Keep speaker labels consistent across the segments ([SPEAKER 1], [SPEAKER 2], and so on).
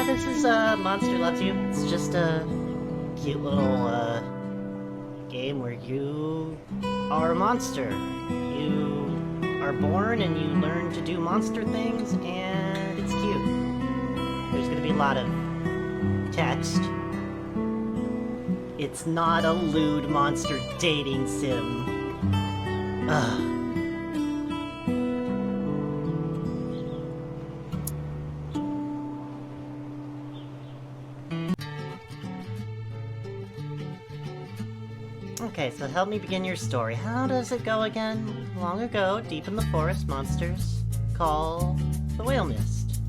[SPEAKER 1] this is Monster Loves You. It's just a cute little game where you are a monster. You are born and you learn to do monster things, and it's cute. There's gonna be a lot of text. It's not a lewd monster dating sim. Ugh. Okay, so help me begin your story. How does it go again? Long ago, deep in the forest, monsters call the whale mist.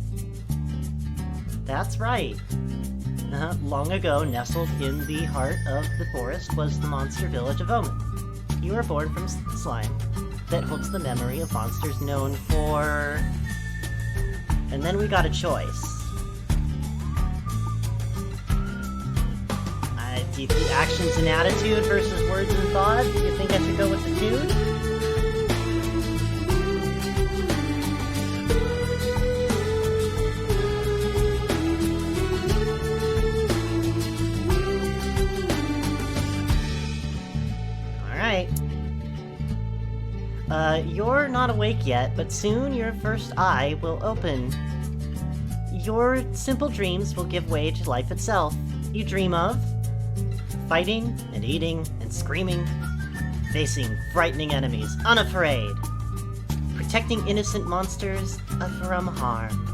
[SPEAKER 1] That's right. Long ago, nestled in the heart of the forest was the monster village of Omen. You were born from slime that holds the memory of monsters known for... And then we got a choice. Actions and attitude versus words and thought. You think I should go with the dude? Alright. You're not awake yet, but soon your first eye will open. Your simple dreams will give way to life itself. You dream of fighting, and eating, and screaming, facing frightening enemies, unafraid, protecting innocent monsters from harm.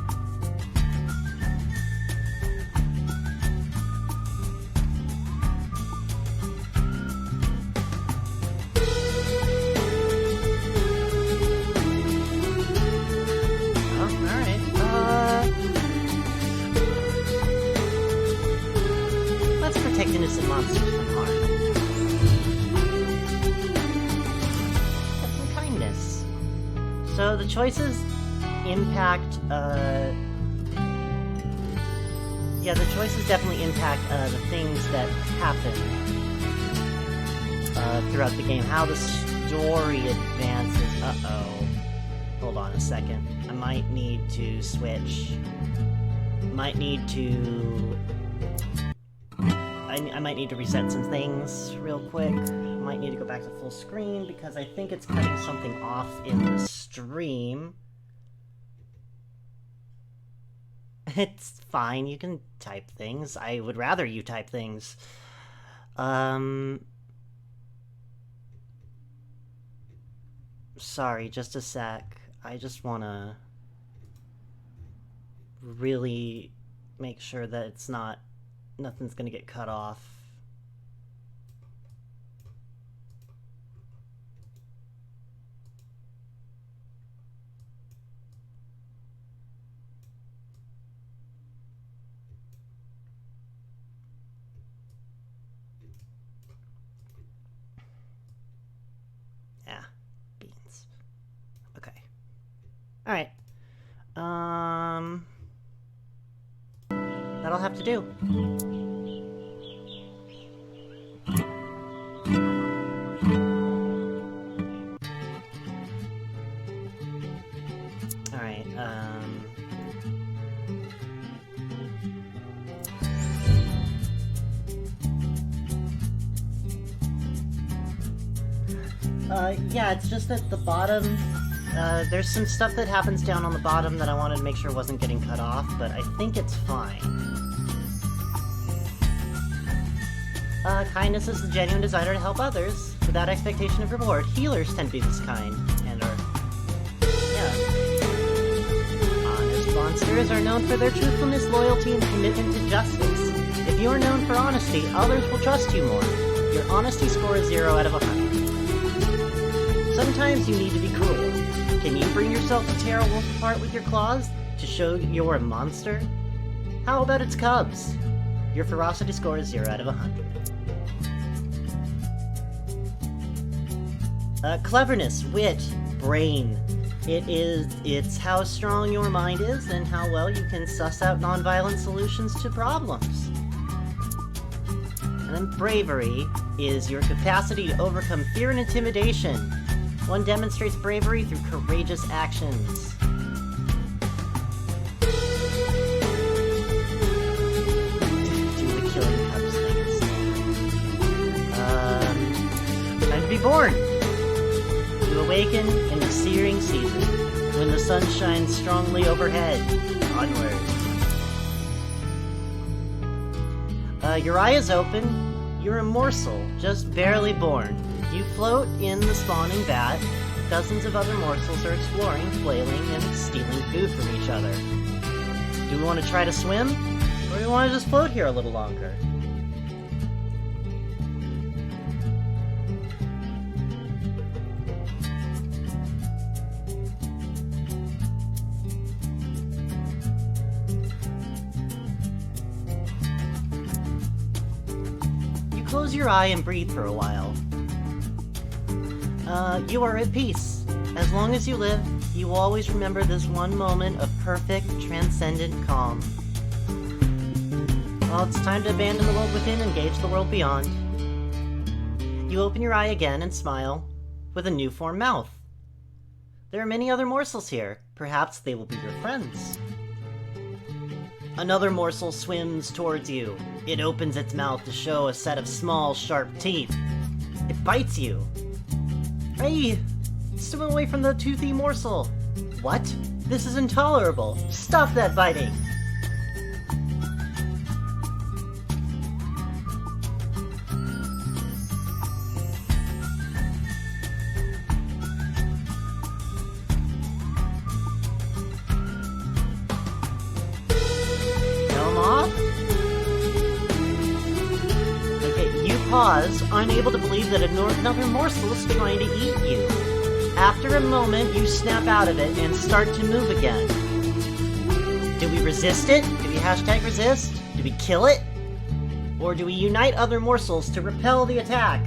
[SPEAKER 1] Oh, alright, let's protect innocent monsters from harm. Have some kindness. So the choices impact, yeah, the choices definitely impact, the things that happen, throughout the game. How the story advances. Uh-oh. Hold on a second. I might need to switch. Might need to... I might need to reset some things real quick. Might need to go back to full screen because I think it's cutting something off in the stream. It's fine, you can type things. I would rather you type things. Sorry, just a sec. I just wanna really make sure that it's not... nothing's gonna get cut off. Yeah, beans. Okay. Alright. That'll have to do. Alright, yeah, it's just at the bottom. There's some stuff that happens down on the bottom that I wanted to make sure wasn't getting cut off, but I think it's fine. Kindness is the genuine desire to help others without expectation of reward. Healers tend to be this kind, and are... yeah. Honest monsters are known for their truthfulness, loyalty, and commitment to justice. If you are known for honesty, others will trust you more. Your honesty score is 0 out of 100. Sometimes you need to be cruel. Can you bring yourself to tear a wolf apart with your claws to show you're a monster? How about its cubs? Your ferocity score is 0 out of 100. Cleverness, wit, brain. It's how strong your mind is and how well you can suss out nonviolent solutions to problems. And then bravery is your capacity to overcome fear and intimidation. One demonstrates bravery through courageous actions. born! You awaken in the searing season, when the sun shines strongly overhead. Onward. Your eye is open. You're a morsel, just barely born. You float in the spawning vat. Dozens of other morsels are exploring, flailing, and stealing food from each other. Do we want to try to swim? Or do we want to just float here a little longer? Close your eye and breathe for a while. You are at peace. As long as you live, you will always remember this one moment of perfect, transcendent calm. Well, it's time to abandon the world within and gauge the world beyond. You open your eye again and smile, with a new formed mouth. There are many other morsels here. Perhaps they will be your friends. Another morsel swims towards you. It opens its mouth to show a set of small, sharp teeth. It bites you. Hey! Swim away from the toothy morsel! What? This is intolerable! Stop that biting! Pause, unable to believe that another morsel is trying to eat you. After a moment, you snap out of it and start to move again. Do we resist it? Do we #resist? Do we kill it? Or do we unite other morsels to repel the attack?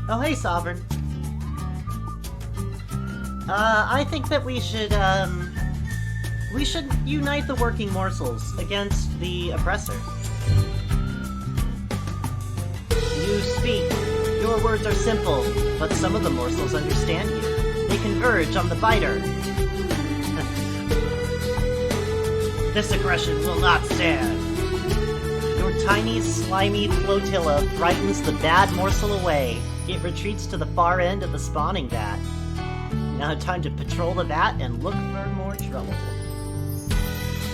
[SPEAKER 1] Oh, hey, Sovereign. I think that we should unite the working morsels against the oppressor. You speak. Your words are simple, but some of the morsels understand you. They converge on the biter. This aggression will not stand. Your tiny, slimy flotilla frightens the bad morsel away. It retreats to the far end of the spawning vat. Now time to patrol the vat and look for more trouble.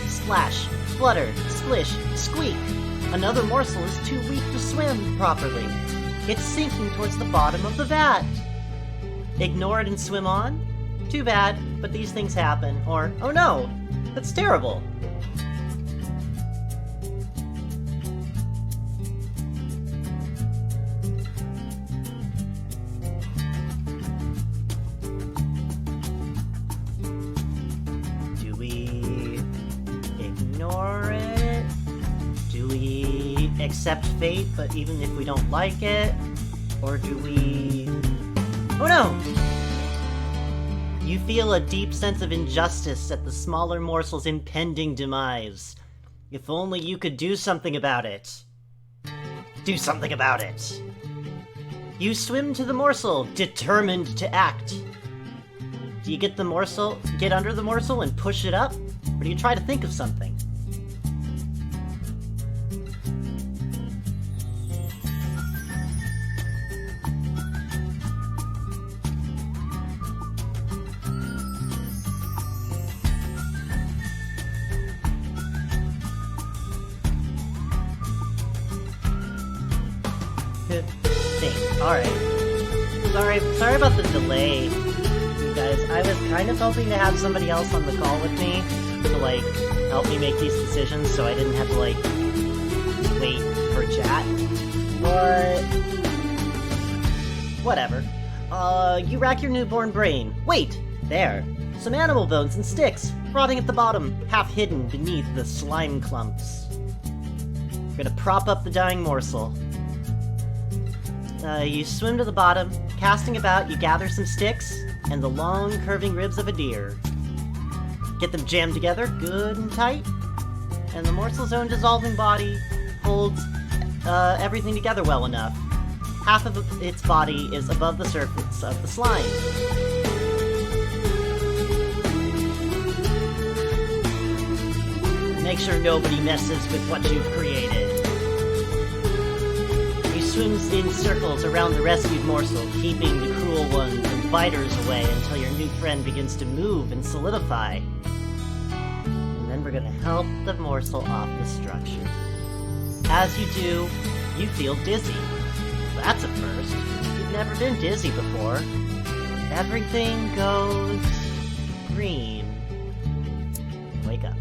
[SPEAKER 1] Splash, splutter, splish, squeak. Another morsel is too weak to swim properly. It's sinking towards the bottom of the vat. Ignore it and swim on? Too bad, but these things happen. Or, oh no, that's terrible. Accept fate, but even if we don't like it? Or do we... Oh no! You feel a deep sense of injustice at the smaller morsel's impending demise. If only you could do something about it. Do something about it. You swim to the morsel, determined to act. Do you get under the morsel and push it up? Or do you try to think of something? Alright. Sorry about the delay, you guys. I was kind of hoping to have somebody else on the call with me to, like, help me make these decisions so I didn't have to, like, wait for chat. But... whatever. You rack your newborn brain. Wait! There. Some animal bones and sticks, rotting at the bottom, half hidden beneath the slime clumps. We're gonna prop up the dying morsel. You swim to the bottom. Casting about, you gather some sticks and the long, curving ribs of a deer. Get them jammed together, good and tight, and the morsel's own dissolving body holds everything together well enough. Half of its body is above the surface of the slime. Make sure nobody messes with what you've created. You swim in circles around the rescued morsel, keeping the cruel ones and biters away until your new friend begins to move and solidify. And then we're gonna help the morsel off the structure. As you do, you feel dizzy. That's a first. You've never been dizzy before. Everything goes green. Wake up.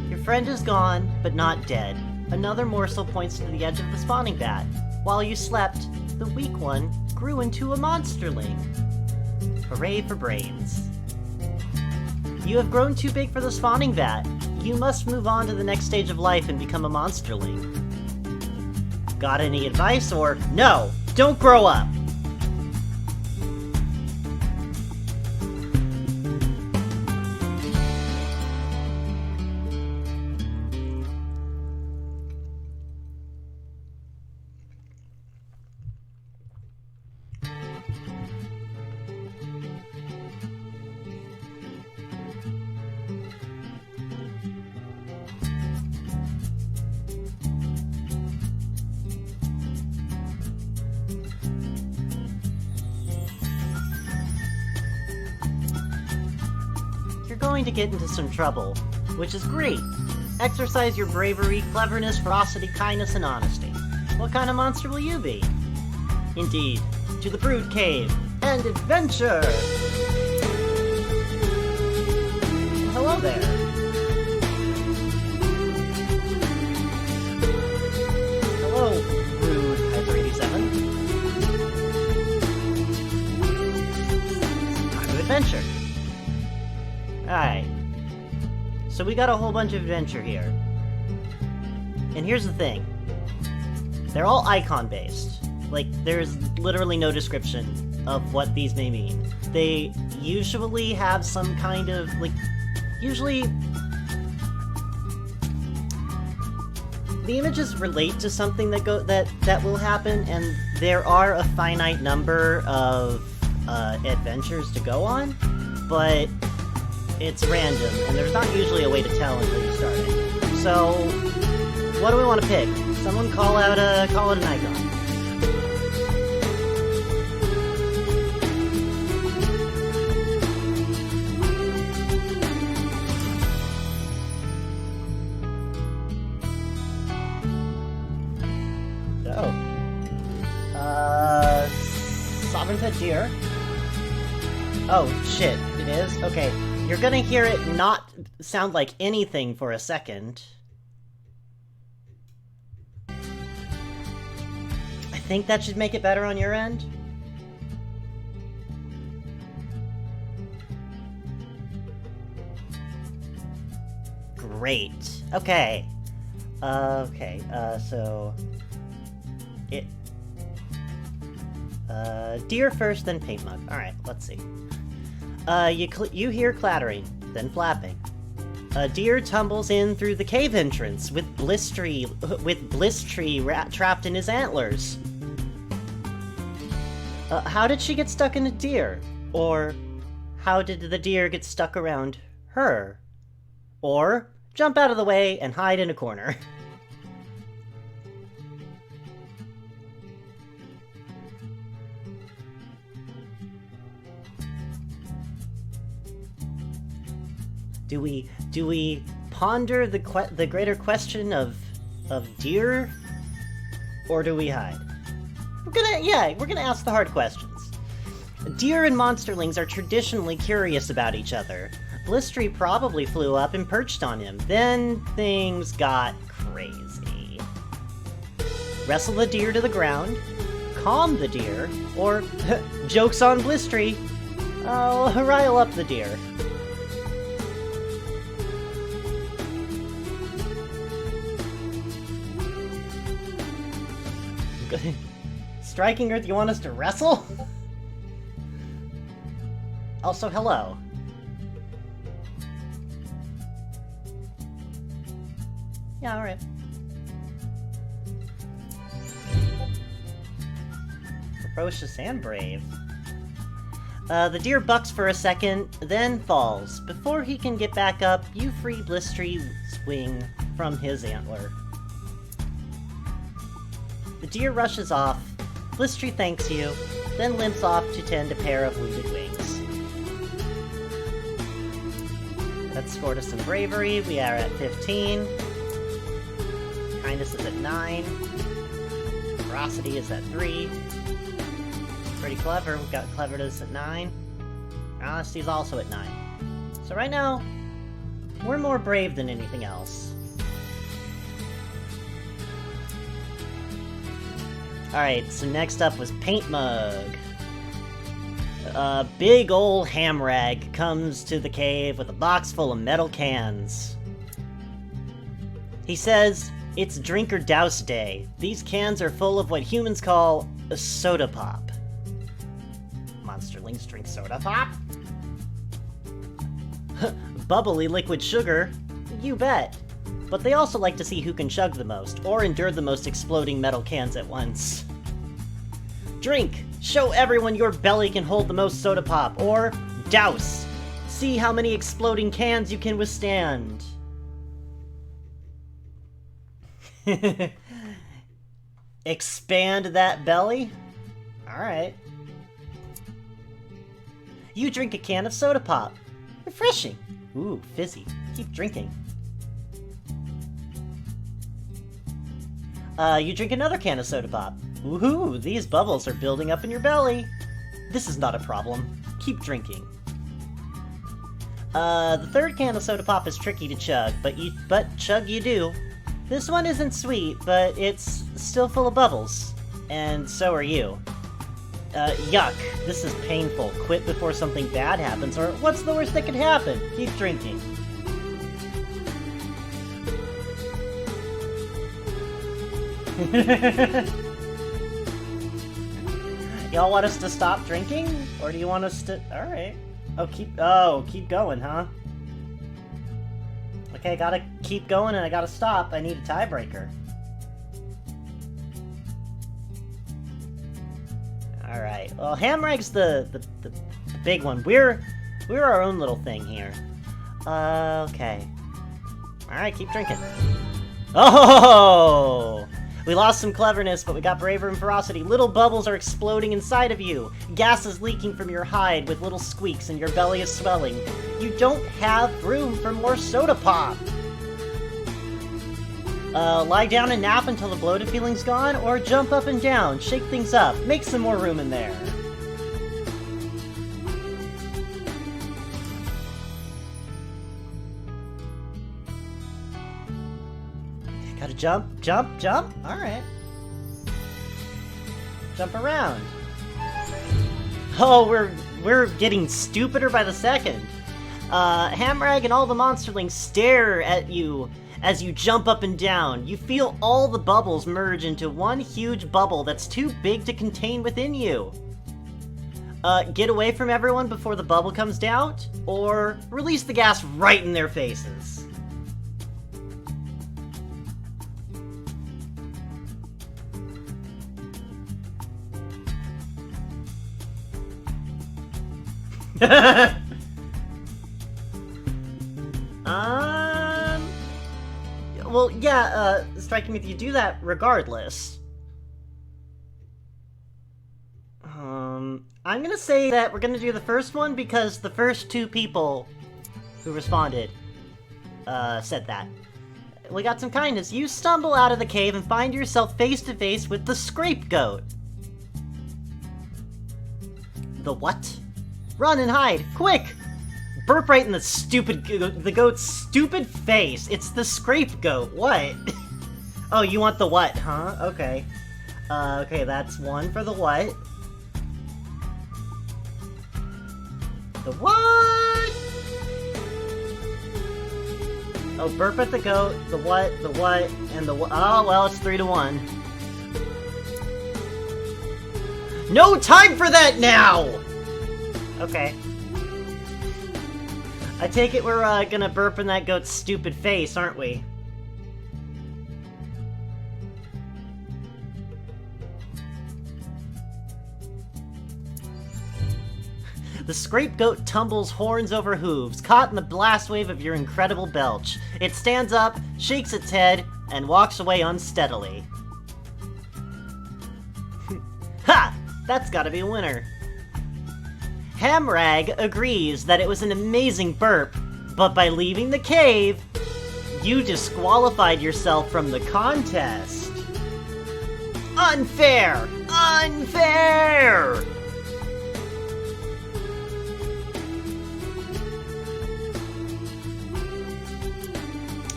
[SPEAKER 1] Your friend is gone, but not dead. Another morsel points to the edge of the spawning vat. While you slept, the weak one grew into a monsterling. Hooray for brains. You have grown too big for the spawning vat. You must move on to the next stage of life and become a monsterling. Got any advice, or no, don't grow up? Going to get into some trouble, which is great. Exercise your bravery, cleverness, ferocity, kindness, and honesty. What kind of monster will you be? Indeed, to the Brood Cave and adventure! Hello there. Hello, Brood Hyper 87. Time to adventure. Alright, so we got a whole bunch of adventure here. And here's the thing. They're all icon-based. Like, there's literally no description of what these may mean. They usually have some kind of, like, usually the images relate to something that will happen, and there are a finite number of adventures to go on, but it's random, and there's not usually a way to tell until you start it. So, what do we want to pick? Someone call it an icon. Sovereign Pet Deer. Oh, shit, it is? Okay. You're gonna hear it not sound like anything for a second. I think that should make it better on your end. Great. Okay. So... Deer first, then paint mug. Alright, let's see. You hear clattering, then flapping. A deer tumbles in through the cave entrance with Blistry trapped in his antlers. How did she get stuck in a deer? Or how did the deer get stuck around her? Or jump out of the way and hide in a corner. Do we ponder the greater question of deer, or do we hide? We're gonna ask the hard questions. Deer and monsterlings are traditionally curious about each other. Blistry probably flew up and perched on him. Then things got crazy. Wrestle the deer to the ground, calm the deer, or joke's on Blistry, I'll rile up the deer. Striking Earth, you want us to wrestle? Also, hello. Yeah, alright. Ferocious and brave. The deer bucks for a second, then falls. Before he can get back up, you free Blistry's wing from his antler. The deer rushes off. Blistry thanks you, then limps off to tend a pair of wounded wings. That scored us some bravery. We are at 15. Kindness is at 9. Ferocity is at 3. Pretty clever. We've got cleverness at 9. Honesty is also at 9. So right now, we're more brave than anything else. Alright, so next up was Paint Mug. A big ol' Hamrag comes to the cave with a box full of metal cans. He says, "It's Drink or Douse Day. These cans are full of what humans call a soda pop." Monsterlings drink soda pop? Bubbly liquid sugar? You bet. But they also like to see who can chug the most, or endure the most exploding metal cans at once. Drink! Show everyone your belly can hold the most soda pop, or douse! See how many exploding cans you can withstand. Expand that belly? Alright. You drink a can of soda pop. Refreshing. Ooh, fizzy. Keep drinking. You drink another can of soda pop. Woohoo! These bubbles are building up in your belly. This is not a problem. Keep drinking. The third can of soda pop is tricky to chug, but chug you do. This one isn't sweet, but it's still full of bubbles. And so are you. Yuck. This is painful. Quit before something bad happens, or what's the worst that could happen? Keep drinking. Y'all want us to stop drinking? Or do you want us to... Alright. Keep going, huh? Okay, gotta keep going and I gotta stop. I need a tiebreaker. Alright. Well, Hamrag's the big one. We're our own little thing here. Okay. Alright, keep drinking. Oh! We lost some cleverness, but we got braver and ferocity. Little bubbles are exploding inside of you. Gas is leaking from your hide with little squeaks, and your belly is swelling. You don't have room for more soda pop. Lie down and nap until the bloated feeling's gone, or jump up and down, shake things up, make some more room in there. Gotta jump, jump, jump? Alright. Jump around. Oh, we're getting stupider by the second. Hamrag and all the monsterlings stare at you as you jump up and down. You feel all the bubbles merge into one huge bubble that's too big to contain within you. Get away from everyone before the bubble comes down, or release the gas right in their faces. Well, yeah, striking with you do that regardless. I'm gonna say that we're gonna do the first one because the first two people who responded, said that. We got some kindness. You stumble out of the cave and find yourself face to face with the Scapegoat. The what? Run and hide, quick! Burp right in the goat's stupid face. It's the Scapegoat. What? Oh, you want the what, huh? Okay. Okay, that's one for the what. The what? Oh, burp at the goat, the what, and the what. Oh, well, it's 3-1. No time for that now! Okay. I take it we're, gonna burp in that goat's stupid face, aren't we? The scapegoat tumbles horns over hooves, caught in the blast wave of your incredible belch. It stands up, shakes its head, and walks away unsteadily. Ha! That's gotta be a winner. Hamrag agrees that it was an amazing burp, but by leaving the cave, you disqualified yourself from the contest. Unfair! Unfair!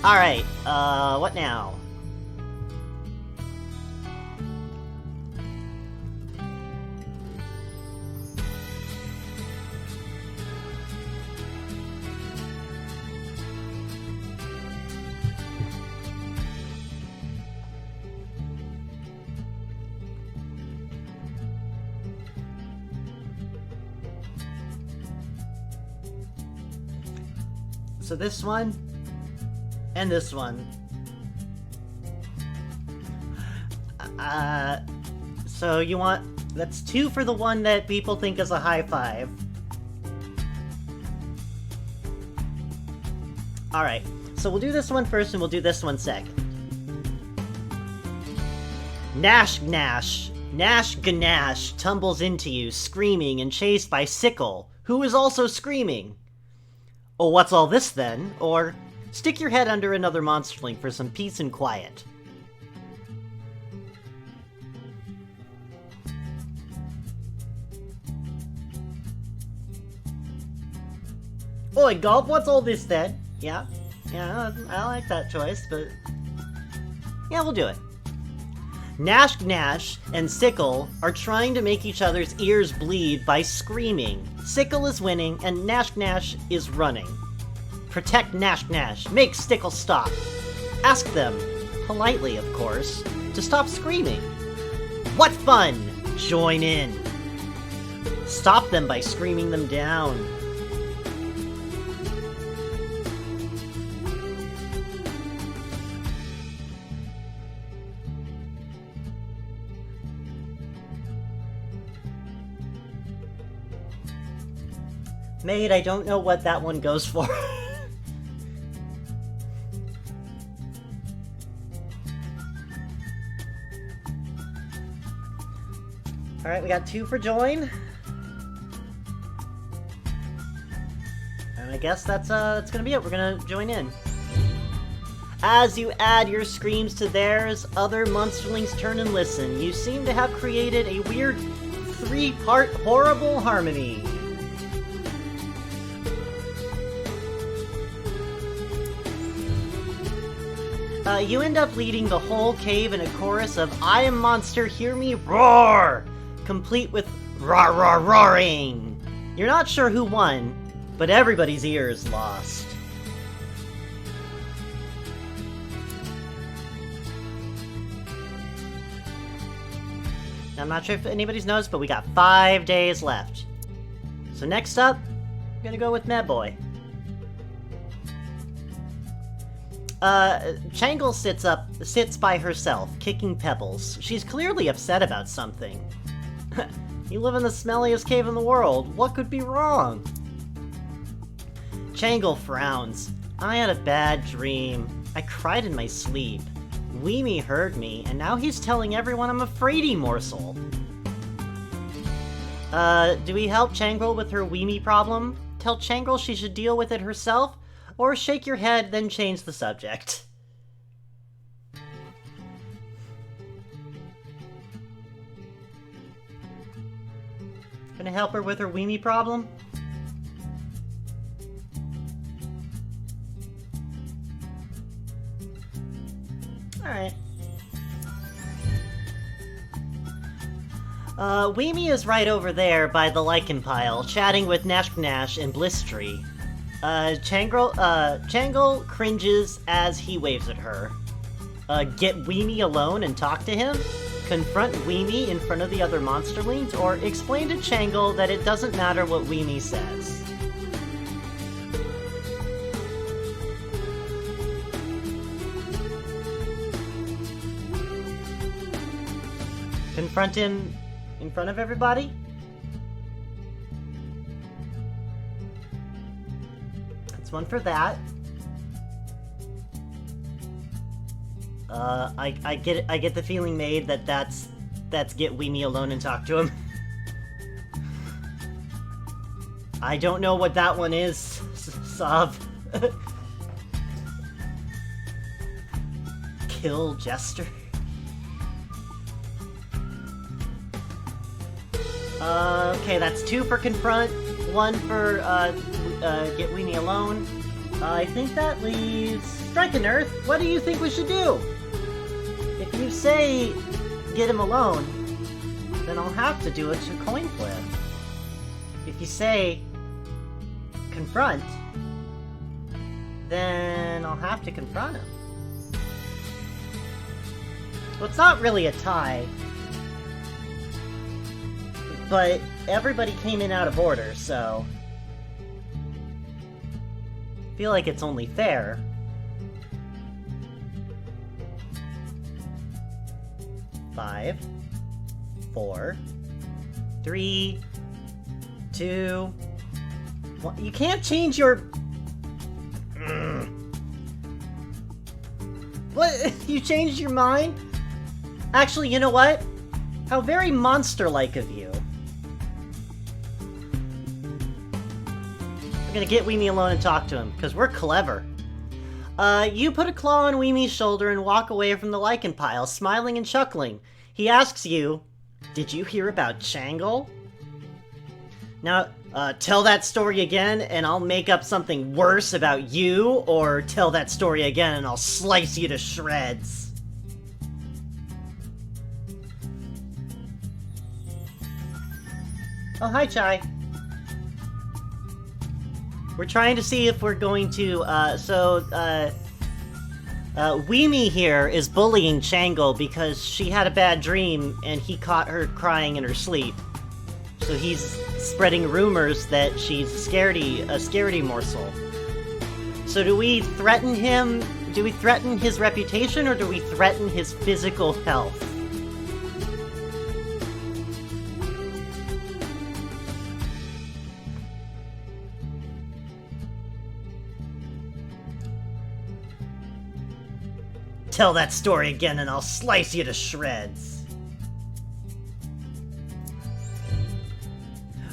[SPEAKER 1] Alright, what now? So this one, and this one. So you want... That's 2 for the one that people think is a high five. Alright, so we'll do this one first and we'll do this one second. Nash Ganache tumbles into you, screaming and chased by Sickle, who is also screaming. Oh, what's all this then? Or, stick your head under another monsterling for some peace and quiet. Oi, Gulp, what's all this then? Yeah, I like that choice, but... yeah, we'll do it. Nash and Sickle are trying to make each other's ears bleed by screaming. Sickle is winning, and Nash is running. Protect Nash. Make Sickle stop. Ask them, politely of course, to stop screaming. What fun! Join in. Stop them by screaming them down. Maid, I don't know what that one goes for. Alright, we got 2 for join. And I guess that's gonna be it. We're gonna join in. As you add your screams to theirs, other monsterlings turn and listen. You seem to have created a weird 3-part horrible harmony. You end up leading the whole cave in a chorus of I am monster, hear me roar! Complete with roar roar roaring! You're not sure who won, but everybody's ears lost. I'm not sure if anybody's noticed, but we got 5 days left. So next up, I'm gonna go with Medboy. Changle sits by herself, kicking pebbles. She's clearly upset about something. You live in the smelliest cave in the world. What could be wrong? Changle frowns. I had a bad dream. I cried in my sleep. Weemy heard me, and now he's telling everyone I'm a fraidy morsel. Do we help Changle with her Weemy problem? Tell Changle she should deal with it herself? Or shake your head, then change the subject? Gonna help her with her Weemy problem? Alright. Weemy is right over there by the lichen pile, chatting with Nash and Blistry. Changle cringes as he waves at her. Get Weemy alone and talk to him? Confront Weemy in front of the other monsterlings? Or explain to Changle that it doesn't matter what Weemy says? Confront him in front of everybody? It's one for that. I get the feeling made that that's get Weenie alone and talk to him. I don't know what that one is, Sav. Kill Jester. Okay, that's 2 for confront, 1 for get Weenie alone. I think that leaves Strike and Earth. What do you think we should do? If you say get him alone, then I'll have to do it to coin flip. If you say confront, then I'll have to confront him. Well, it's not really a tie, but everybody came in out of order, so I feel like it's only fair. Five, 4, 3, 2, 1. You can't change your... What? You changed your mind? Actually, you know what? How very monster-like of you. I'm gonna get Weenie alone and talk to him, because we're clever. You put a claw on Weemie's shoulder and walk away from the lichen pile, smiling and chuckling. He asks you, "Did you hear about Changle?" Now, tell that story again and I'll make up something worse about you, or tell that story again and I'll slice you to shreds. Oh, hi, Chai. We're trying to see if we're going to, Weemie here is bullying Changle because she had a bad dream and he caught her crying in her sleep. So he's spreading rumors that she's a scaredy morsel. So do we threaten him? Do we threaten his reputation, or do we threaten his physical health? Tell that story again and I'll slice you to shreds.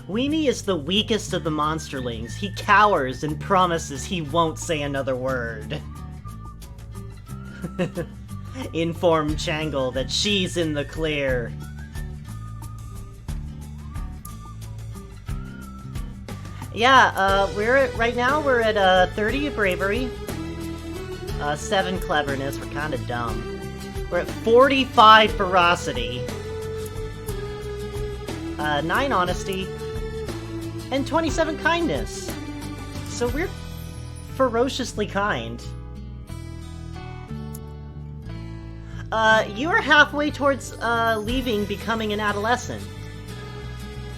[SPEAKER 1] Weenie is the weakest of the monsterlings. He cowers and promises he won't say another word. Inform Changle that she's in the clear. Yeah, right now we're at 30 bravery. 7 cleverness, we're kinda dumb. We're at 45 ferocity. 9 honesty. And 27 kindness. So we're ferociously kind. You are halfway towards, leaving becoming an adolescent.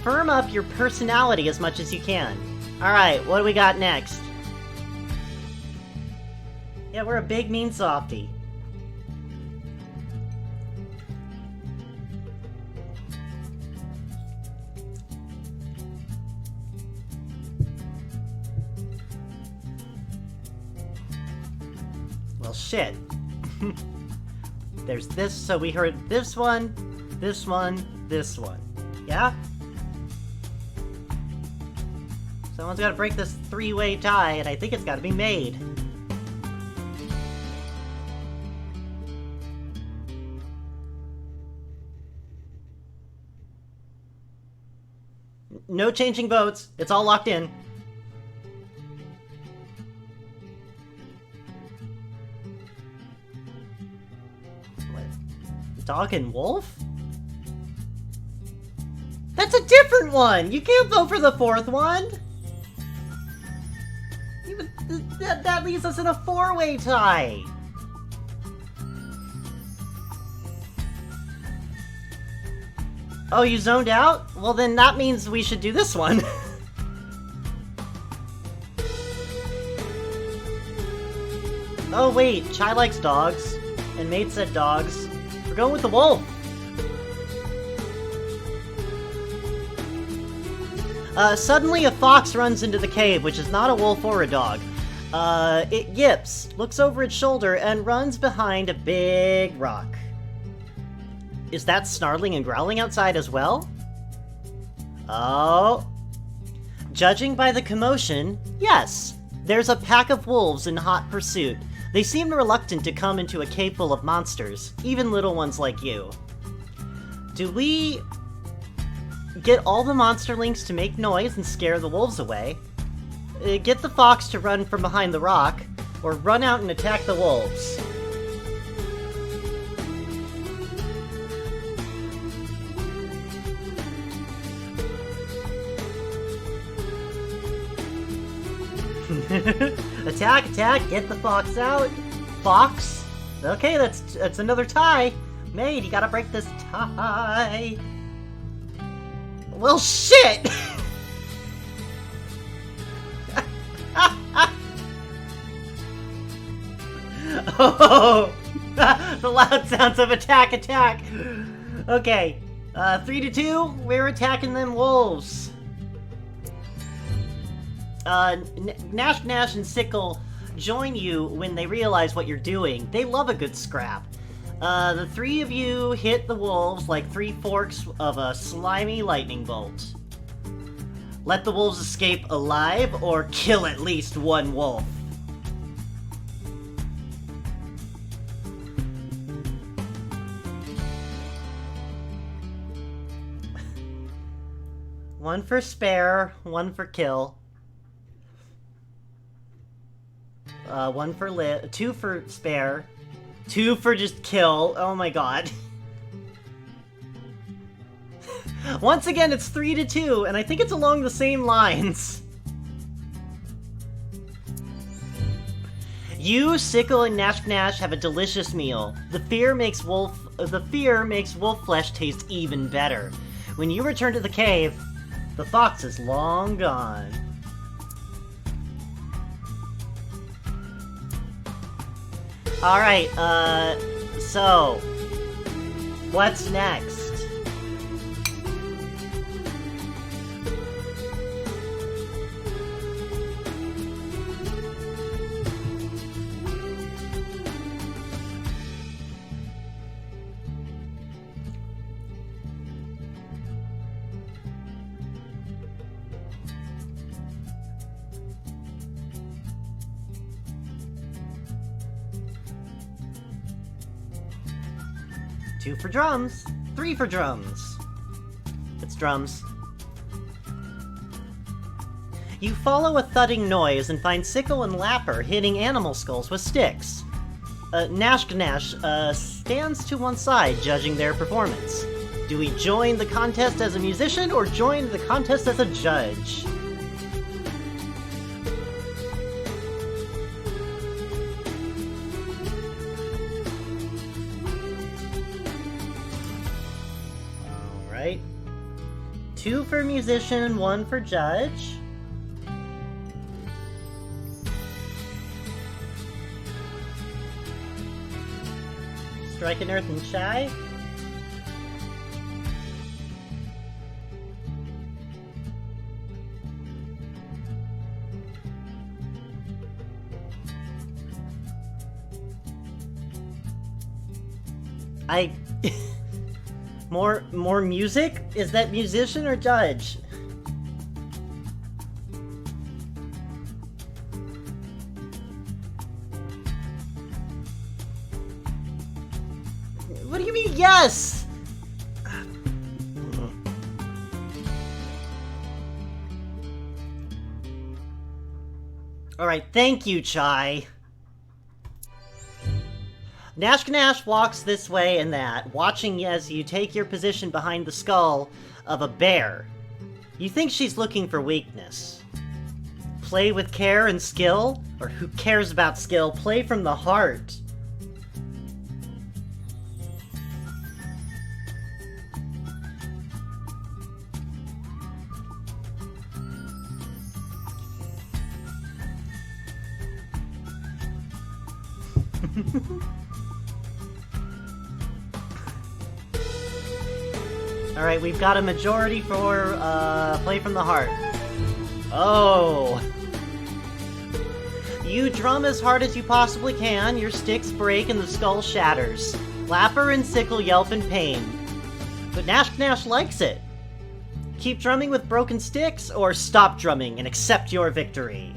[SPEAKER 1] Firm up your personality as much as you can. Alright, what do we got next? Yeah, we're a big, mean softie. Well, shit. There's this, so we heard this one, this one, this one. Yeah? Someone's gotta break this 3-way tie, and I think it's gotta be made. No changing votes. It's all locked in. What? Dog and wolf? That's a different one! You can't vote for the 4th one! That leaves us in a 4-way tie! Oh, you zoned out? Well, then that means we should do this one. Oh, wait. Chai likes dogs. And Mate said dogs. We're going with the wolf. Suddenly a fox runs into the cave, which is not a wolf or a dog. It yips, looks over its shoulder, and runs behind a big rock. Is that snarling and growling outside as well? Oh. Judging by the commotion, yes. There's a pack of wolves in hot pursuit. They seem reluctant to come into a cave full of monsters, even little ones like you. Do we get all the monsterlings to make noise and scare the wolves away? Get the fox to run from behind the rock, or run out and attack the wolves. Attack, attack, get the fox out. Fox? Okay, that's another tie. Maid, you gotta break this tie. Well, shit! Oh! The loud sounds of attack, attack! Okay, 3-2, we're attacking them wolves. Nash Nash and Sickle join you when they realize what you're doing. They love a good scrap. The three of you hit the wolves like 3 forks of a slimy lightning bolt. Let the wolves escape alive, or kill at least one wolf. One for spare, one for kill. One for live, 2 for spare, 2 for just kill. Oh my god. Once again, it's 3-2, and I think it's along the same lines. You, Sickle, and Nash Nash have a delicious meal. The fear makes wolf flesh taste even better. When you return to the cave, the fox is long gone. Alright, so... what's next? Two for drums, 3 for drums. It's drums. You follow a thudding noise and find Sickle and Lapper hitting animal skulls with sticks. Nash stands to one side, judging their performance. Do we join the contest as a musician, or join the contest as a judge? Alright. 2 for musician, 1 for judge. Strike an earth and shy. More music? Is that musician or judge? What do you mean, yes? Alright, thank you, Chai. Nash walks this way and that, watching as you take your position behind the skull of a bear. You think she's looking for weakness. Play with care and skill? Or who cares about skill? Play from the heart. Alright, we've got a majority for, play from the heart. Oh! You drum as hard as you possibly can, your sticks break and the skull shatters. Lapper and Sickle yelp in pain. But Nash Nash likes it. Keep drumming with broken sticks, or stop drumming and accept your victory.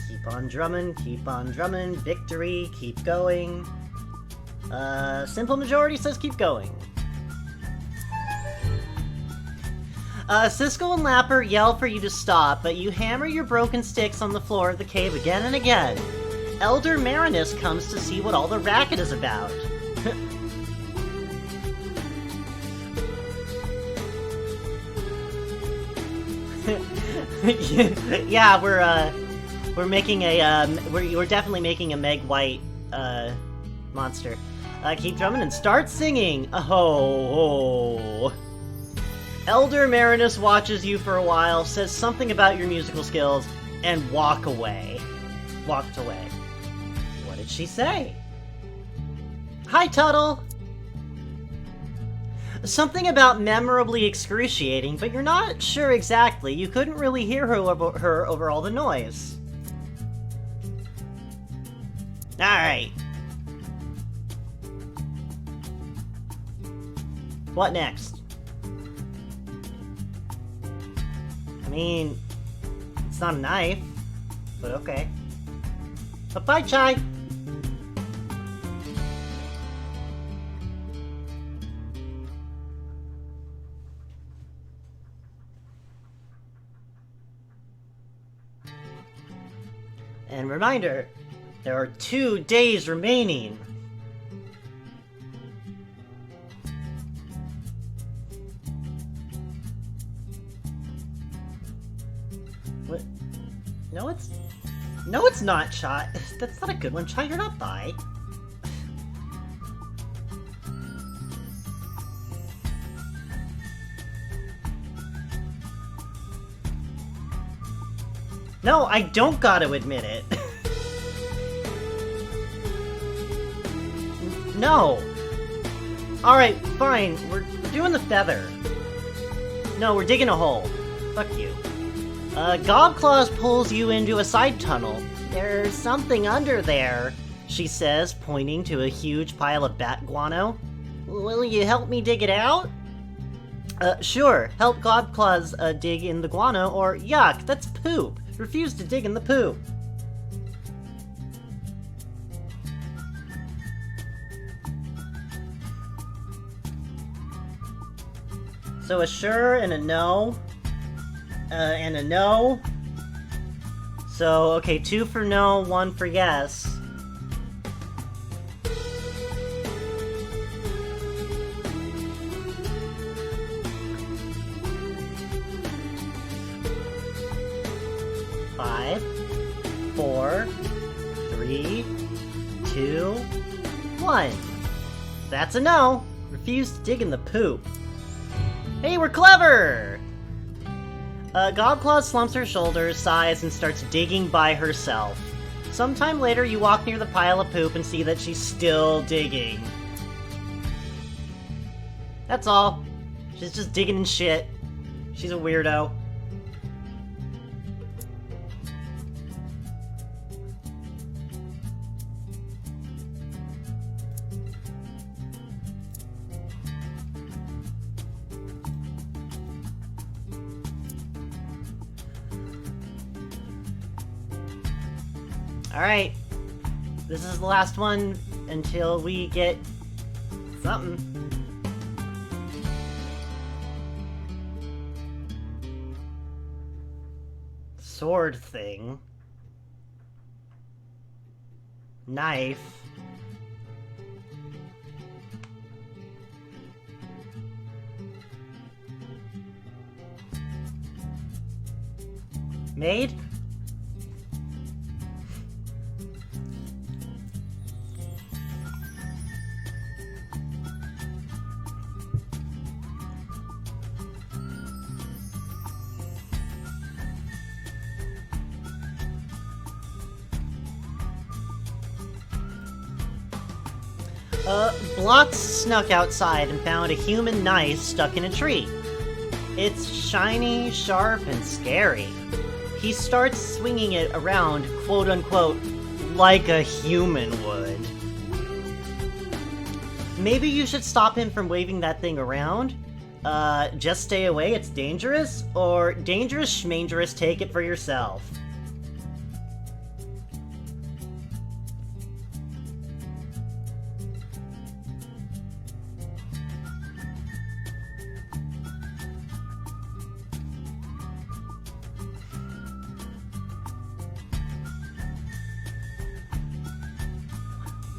[SPEAKER 1] Keep on drumming, victory, keep going. Simple majority says keep going. Siskel and Lapper yell for you to stop, but you hammer your broken sticks on the floor of the cave again and again. Elder Marinus comes to see what all the racket is about. Yeah, we're making a, we're definitely making a Meg White, monster. Keep drumming and start singing! Oh. Elder Marinus watches you for a while, says something about your musical skills, and walked away. What did she say? Hi, Tuttle! Something about memorably excruciating, but you're not sure exactly. You couldn't really hear her over all the noise. Alright. What next? I mean, it's not a knife, but okay. But bye, Chai! And reminder, there are 2 days remaining. What? No, it's not, Chai. That's not a good one, Chai. You're not bi. No, I don't gotta admit it. No. Alright, fine. We're doing the feather. No, we're digging a hole. Fuck you. Gobclaws pulls you into a side tunnel. There's something under there, she says, pointing to a huge pile of bat guano. Will you help me dig it out? Sure. Help Gobclaws dig in the guano, or yuck, that's poop. Refuse to dig in the poo. So a sure and a no. And a no. So, okay, 2 for no, 1 for yes. Five, 4, 3, 2, 1. That's a no. Refuse to dig in the poop. Hey, we're clever! Gobclaw slumps her shoulders, sighs, and starts digging by herself. Sometime later, you walk near the pile of poop and see that she's still digging. That's all. She's just digging in shit. She's a weirdo. Alright, this is the last one until we get something. Sword thing. Knife. Maid? Blotz snuck outside and found a human knife stuck in a tree. It's shiny, sharp, and scary. He starts swinging it around, quote-unquote, like a human would. Maybe you should stop him from waving that thing around? Just stay away, it's dangerous? Or dangerous schmangerous, take it for yourself?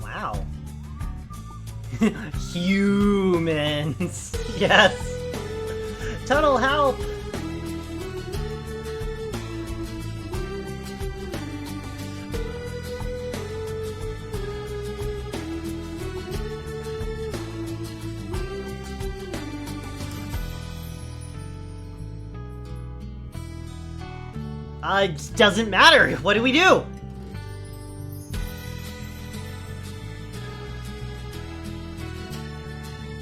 [SPEAKER 1] Wow. Humans. Yes. Tunnel, help! It doesn't matter. What do we do?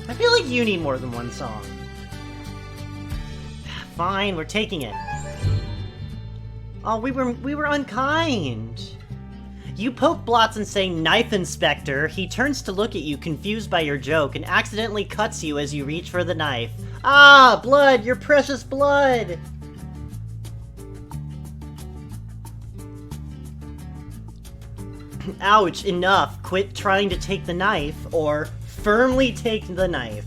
[SPEAKER 1] I feel like you need more than one song. Fine, we're taking it. Oh, we were unkind. You poke Blotz and say, "Knife Inspector." He turns to look at you, confused by your joke, and accidentally cuts you as you reach for the knife. Ah, blood! Your precious blood! Ouch, enough. Quit trying to take the knife, or firmly take the knife.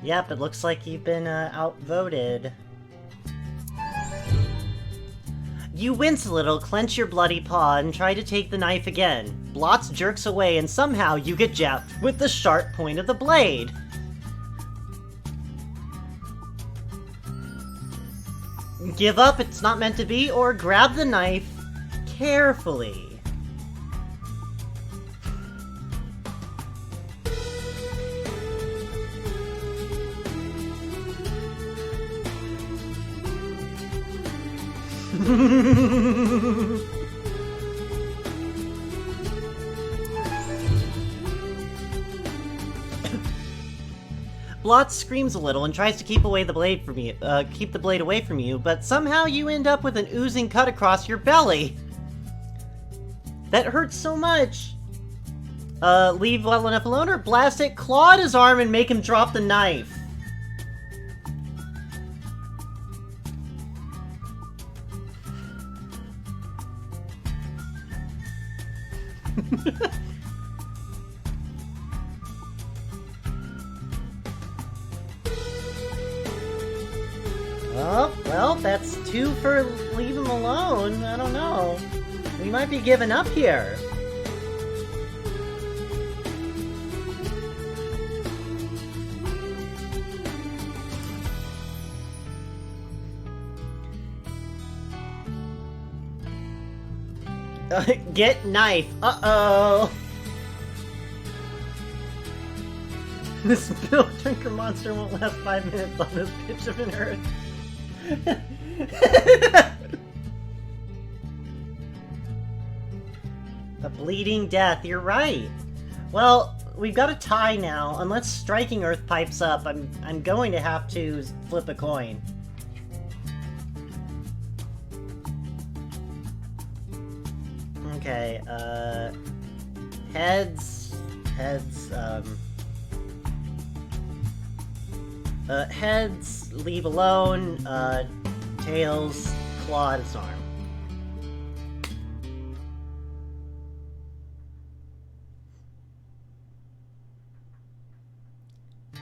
[SPEAKER 1] Yep, it looks like you've been outvoted. You wince a little, clench your bloody paw, and try to take the knife again. Blotz jerks away, and somehow you get jabbed with the sharp point of the blade. Give up, it's not meant to be, or grab the knife carefully. Blotz screams a little and tries to keep away the blade from you, keep the blade away from you, but somehow you end up with an oozing cut across your belly. That hurts so much. Leave well enough alone or blast it, claw at his arm and make him drop the knife. Oh, well, that's 2 for leave him alone. I don't know. We might be giving up here. Get knife. Uh-oh. This Bill Drinker monster won't last 5 minutes on this pitch of an earth. A bleeding death, you're right. Well, we've got a tie now. Unless Striking Earth pipes up, I'm going to have to flip a coin. Okay, heads, heads, leave alone, tails, claw at his arm.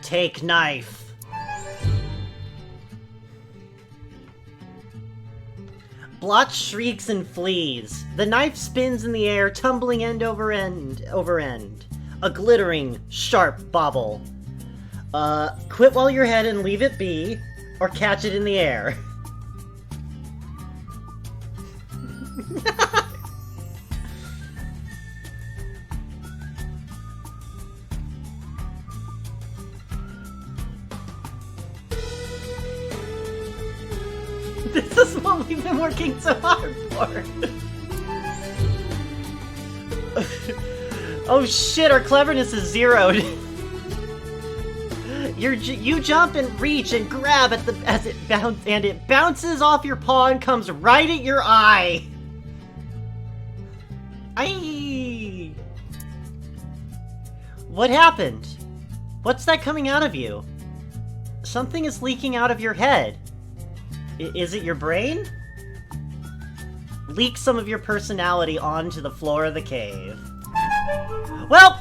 [SPEAKER 1] Take knife. Blotz shrieks and flees. The knife spins in the air, tumbling end over end. A glittering, sharp bauble. Quit while you're ahead and leave it be, or catch it in the air. This is what we've been working so hard for. Oh shit, our cleverness is zeroed. You jump and reach and grab at as it bounces off your paw and comes right at your eye. Aye. What happened? What's that coming out of you? Something is leaking out of your head. Is it your brain? Leak some of your personality onto the floor of the cave. Well,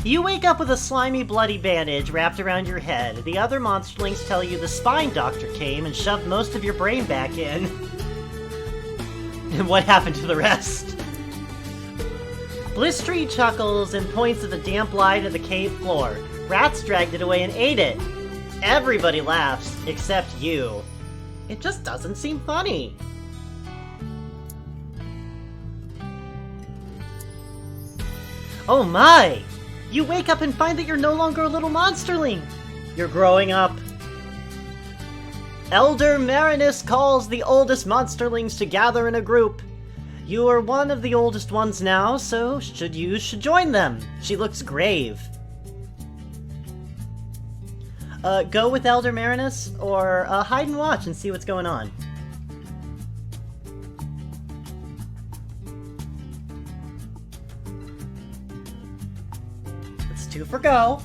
[SPEAKER 1] you wake up with a slimy, bloody bandage wrapped around your head. The other monsterlings tell you the spine doctor came and shoved most of your brain back in. And what happened to the rest? Blistery chuckles and points at the damp light of the cave floor. Rats dragged it away and ate it. Everybody laughs, except you. It just doesn't seem funny. Oh my! You wake up and find that you're no longer a little monsterling. You're growing up. Elder Marinus calls the oldest monsterlings to gather in a group. You are one of the oldest ones now, so you should join them. She looks grave. Go with Elder Marinus, or hide and watch and see what's going on. It's 2 for go.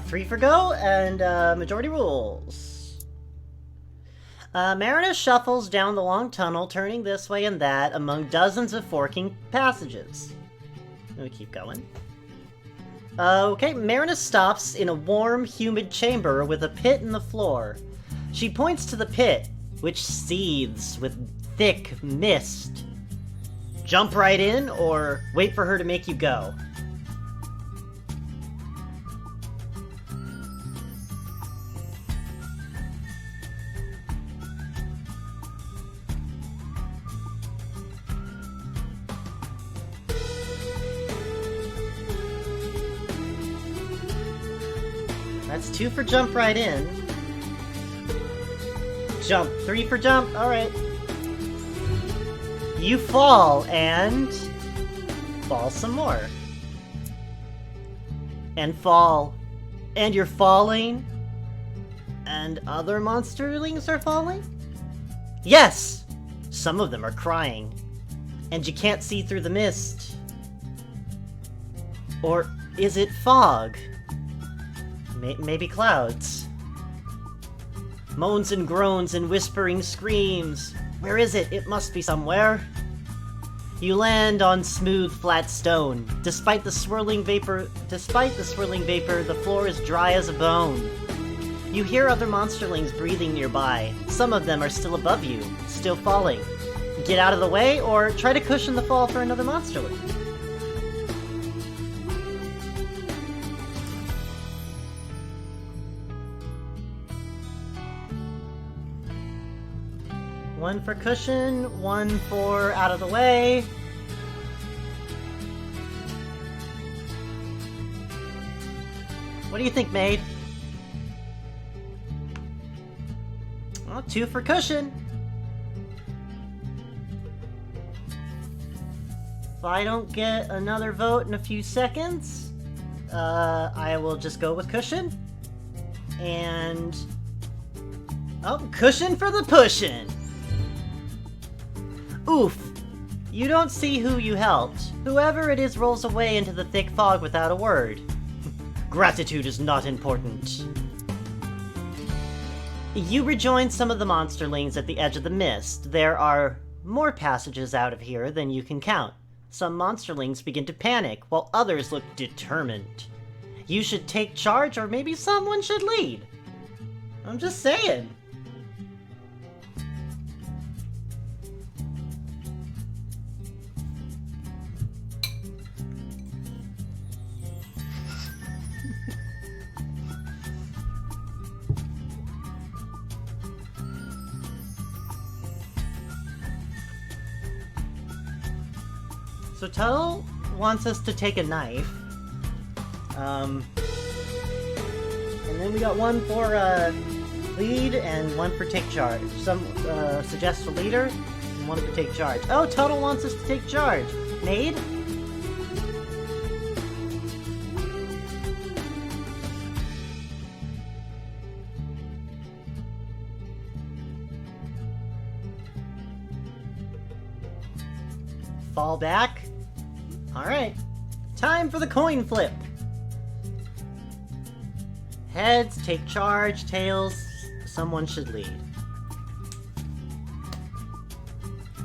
[SPEAKER 1] Three for go, and majority rules. Marinus shuffles down the long tunnel, turning this way and that among dozens of forking passages. We keep going. Okay, Marinus stops in a warm, humid chamber with a pit in the floor. She points to the pit, which seethes with thick mist. Jump right in, or wait for her to make you go. That's 2 for jump right in. Jump. 3 for jump. Alright. You fall, and fall some more. And fall. And you're falling. And other monsterlings are falling? Yes! Some of them are crying. And you can't see through the mist. Or is it fog? Maybe clouds. Moans and groans and whispering screams. Where is it? It must be somewhere. You land on smooth, flat stone. Despite the swirling vapor, the floor is dry as a bone. You hear other monsterlings breathing nearby. Some of them are still above you, still falling. Get out of the way, or try to cushion the fall for another monsterling. One for cushion, 1 for out of the way. What do you think, maid? Well, 2 for cushion. If I don't get another vote in a few seconds, I will just go with cushion. And... oh, cushion for the pushin'! Oof! You don't see who you helped. Whoever it is rolls away into the thick fog without a word. Gratitude is not important. You rejoin some of the monsterlings at the edge of the mist. There are more passages out of here than you can count. Some monsterlings begin to panic, while others look determined. You should take charge, or maybe someone should lead. I'm just saying. So Tuttle wants us to take a knife. And then we got one for lead and one for take charge. Some suggest a leader and one for take charge. Oh, Tuttle wants us to take charge. Maid? Fall back. Alright. Time for the coin flip. Heads, take charge. Tails, someone should lead.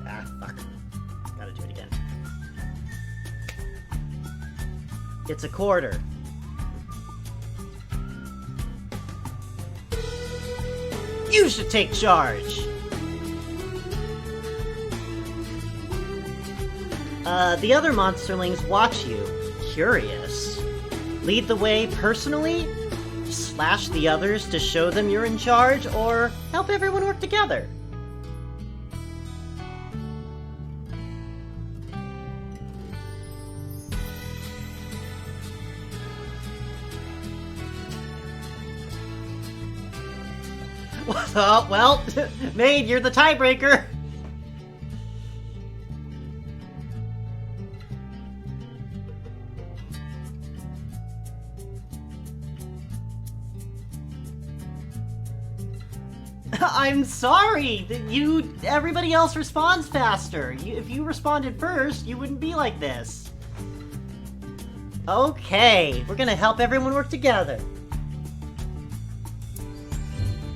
[SPEAKER 1] Ah, fuck. Gotta do it again. It's a quarter. You should take charge! The other monsterlings watch you, curious. Lead the way personally? Slash the others to show them you're in charge? Or help everyone work together? Well, Maid, you're the tiebreaker! I'm sorry! Everybody else responds faster. If you responded first, you wouldn't be like this. Okay, we're gonna help everyone work together.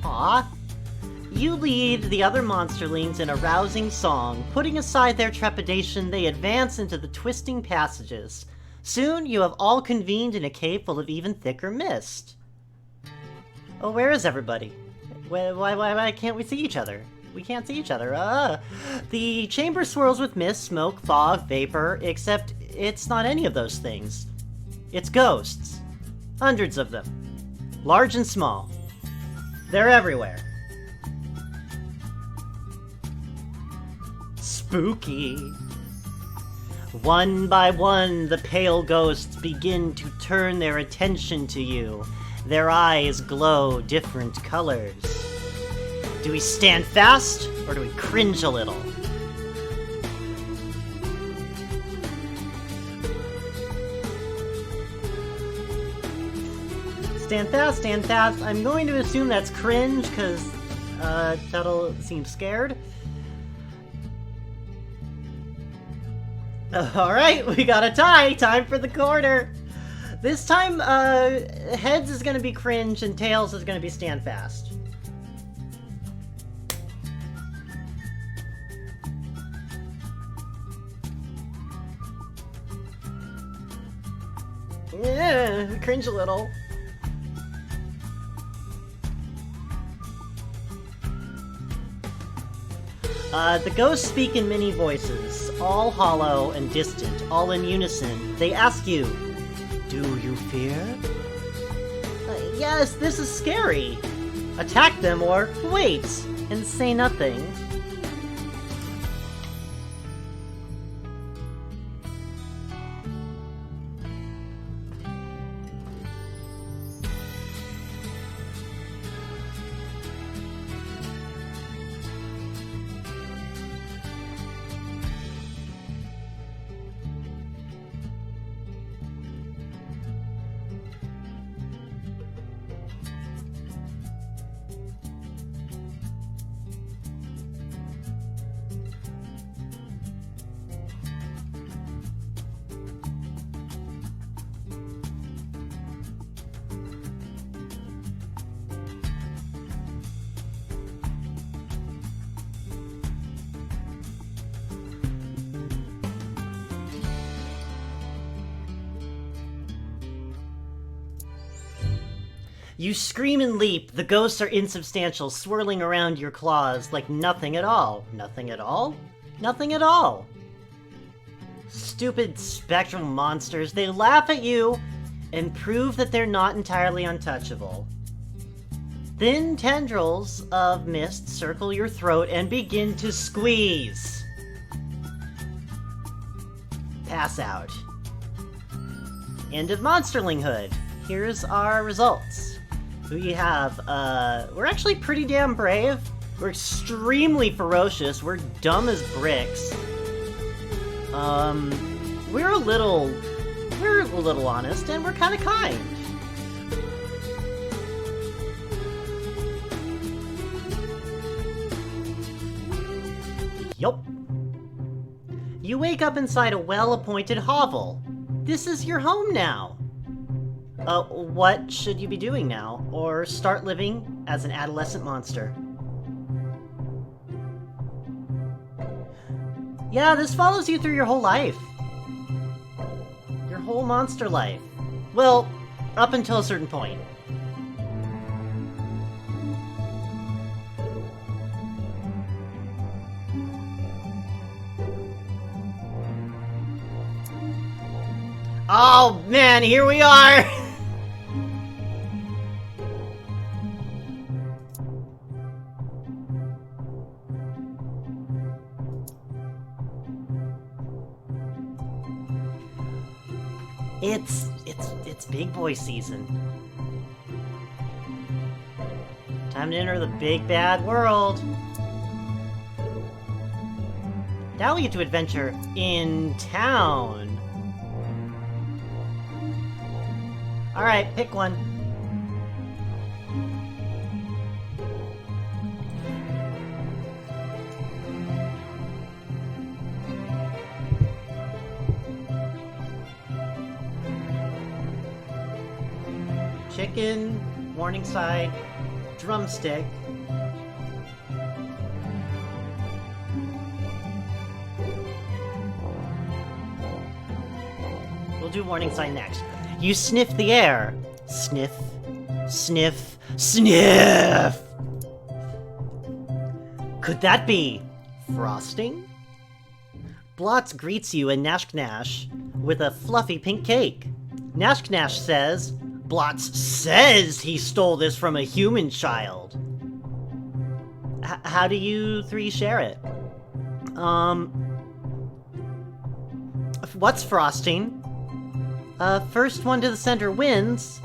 [SPEAKER 1] Aw. You lead the other monsterlings in a rousing song. Putting aside their trepidation, they advance into the twisting passages. Soon, you have all convened in a cave full of even thicker mist. Oh, where is everybody? Why can't we see each other? We can't see each other. The chamber swirls with mist, smoke, fog, vapor, except it's not any of those things. It's ghosts. Hundreds of them. Large and small. They're everywhere. Spooky. One by one, the pale ghosts begin to turn their attention to you. Their eyes glow different colors. Do we stand fast, or do we cringe a little? Stand fast, stand fast. I'm going to assume that's cringe, because Tuttle seems scared. Alright, we got a tie! Time for the quarter! This time, Heads is gonna be cringe and Tails is gonna be stand fast. Yeah, cringe a little. The ghosts speak in many voices, all hollow and distant, all in unison. They ask you, do you fear? Yes, this is scary. Attack them or wait and say nothing. You scream and leap. The ghosts are insubstantial, swirling around your claws like nothing at all. Nothing at all? Nothing at all. Stupid spectral monsters. They laugh at you and prove that they're not entirely untouchable. Thin tendrils of mist circle your throat and begin to squeeze. pass out. End of Monsterlinghood. Here's our results. Who you have? We're actually pretty damn brave. We're extremely ferocious. We're dumb as bricks. We're a little honest, and we're kind of kind. Yup. You wake up inside a well-appointed hovel. This is your home now. What should you be doing now? Or start living as an adolescent monster? Yeah, this follows you through your whole life. Your whole monster life. Well, up until a certain point. Oh man, here we are! It's big boy season. Time to enter the big bad world. Now we get to adventure in town. Alright, pick one. Chicken, Morningside, drumstick. We'll do Morningside next. You sniff the air. Sniff, sniff, sniff! Could that be frosting? Blotz greets you in Nashknash with a fluffy pink cake. Nashknash says, Blotz says he stole this from a human child. How do you three share it? What's frosting? First one to the center wins,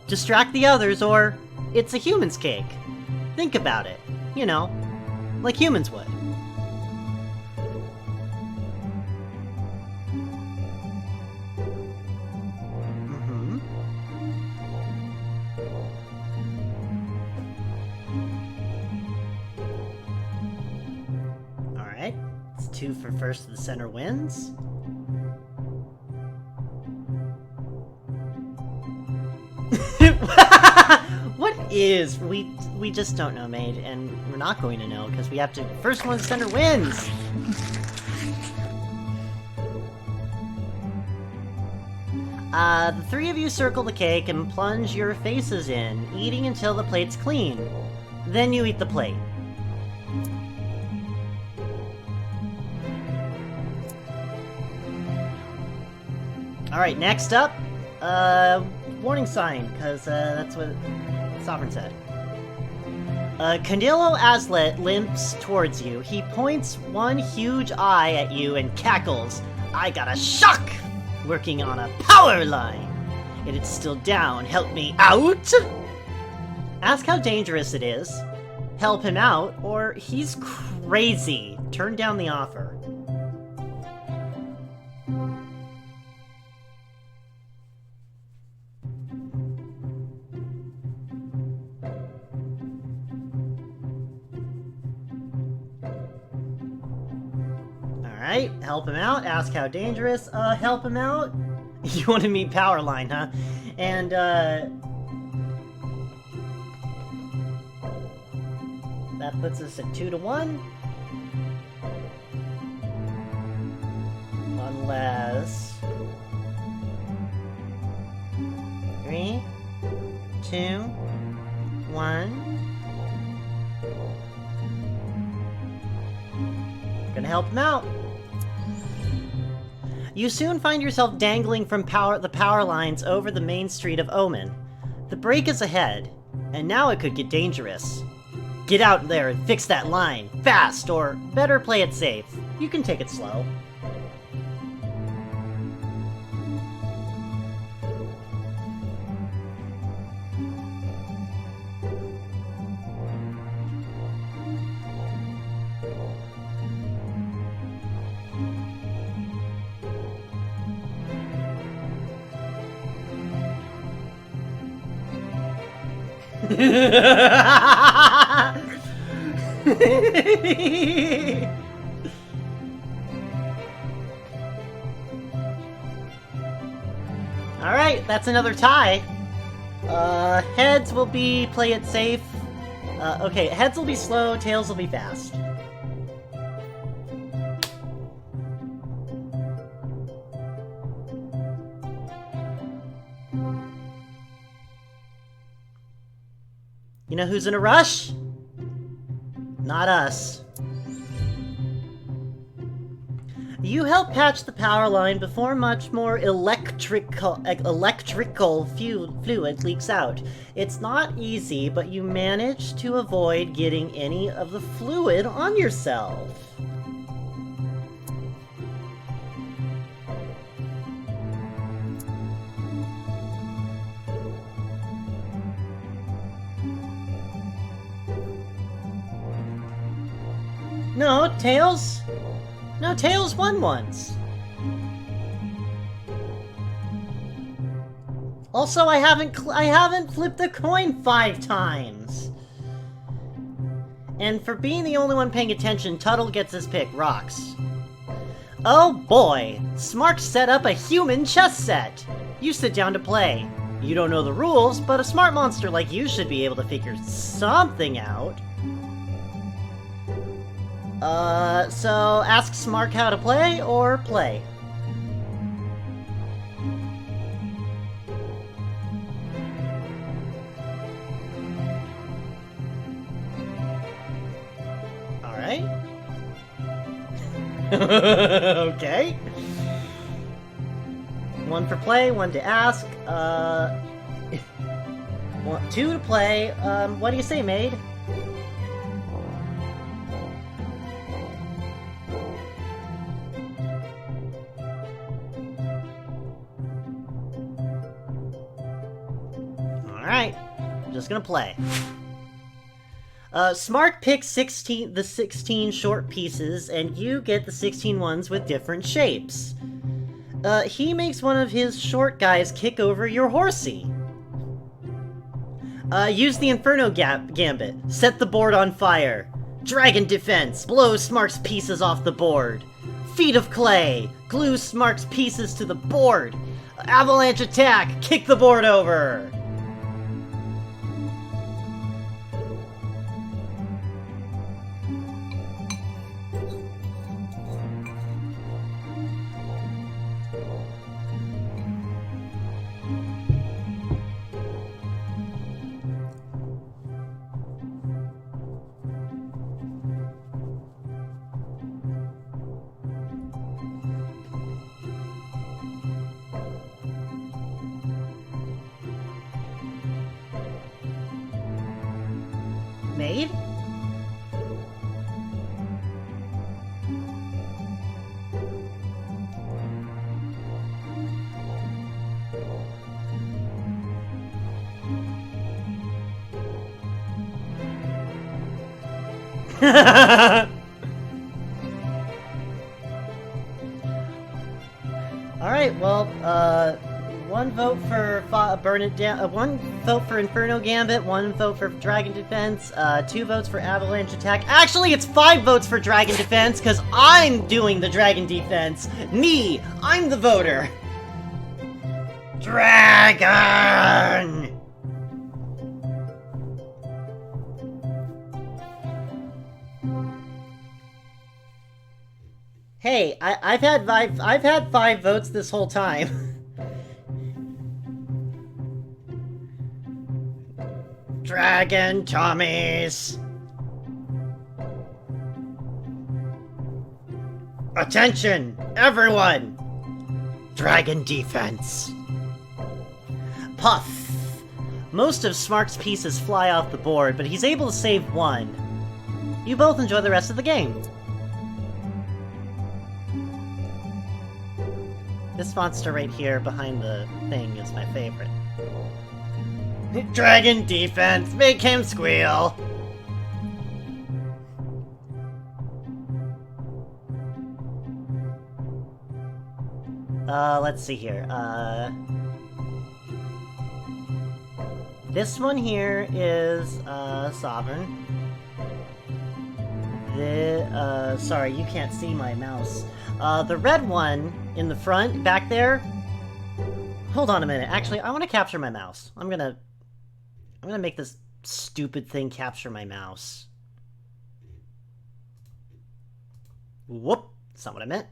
[SPEAKER 1] distract the others, or it's a human's cake. Think about it. You know, like humans would. Alright, it's 2 for first to the center wins. What is? We just don't know, Maid, and we're not going to know because we have to. First one to center wins. The 3 of you circle the cake and plunge your faces in, eating until the plate's clean. Then you eat the plate. Alright, next up, warning sign, because that's what Sovereign said. Candello Azlet limps towards you. He points one huge eye at you and cackles. I got a shock! Working on a power line! And it's still down. Help me out? Ask how dangerous it is. Help him out, or he's crazy. Turn down the offer. Alright, help him out, ask how dangerous, help him out? You want to meet Powerline, huh? And, that puts us at 2-1. Unless... 3, 2, 1... Gonna help him out. You soon find yourself dangling from the power lines over the main street of Omen. The break is ahead, and now it could get dangerous. Get out there and fix that line, fast, or better play it safe. You can take it slow. Alright, that's another tie. Heads will be play it safe. Okay, heads will be slow, tails will be fast. You know who's in a rush? Not us. You help patch the power line before much more electrical fluid leaks out. It's not easy, but you manage to avoid getting any of the fluid on yourself. No, Tails? No, Tails won once. Also, I haven't flipped the coin 5 times. And for being the only one paying attention, Tuttle gets his pick, Rocks. Oh boy, Smark set up a human chess set. You sit down to play. You don't know the rules, but a smart monster like you should be able to figure something out. So ask Smark how to play, or play. Alright. Okay. 1 for play, 1 to ask, 2 to play, what do you say, maid? Alright, I'm just gonna play. Smark picks the 16 short pieces, and you get the 16 ones with different shapes. He makes one of his short guys kick over your horsey. Use the Inferno Gambit. Set the board on fire. Dragon Defense. Blow Smark's pieces off the board. Feet of Clay. Glue Smark's pieces to the board. Avalanche Attack. Kick the board over. Maid? Alright, well, 1 vote for Burn It Down, 1 vote for Inferno Gambit, 1 vote for Dragon Defense, 2 votes for Avalanche Attack. Actually, it's 5 votes for Dragon Defense, because I'm doing the Dragon Defense. Me! I'm the voter! Dragon! Hey, I've had 5 votes this whole time. Dragon Tommies! Attention, everyone! Dragon Defense. Puff! Most of Smark's pieces fly off the board, but he's able to save 1. You both enjoy the rest of the game. This monster right here behind the thing is my favorite. Dragon Defense, make him squeal! Let's see here, This one here is, Sovereign. Sorry, you can't see my mouse. The red one in the front, back there... Hold on a minute. Actually, I want to capture my mouse. I'm gonna make this stupid thing capture my mouse. Whoop! That's not what I meant.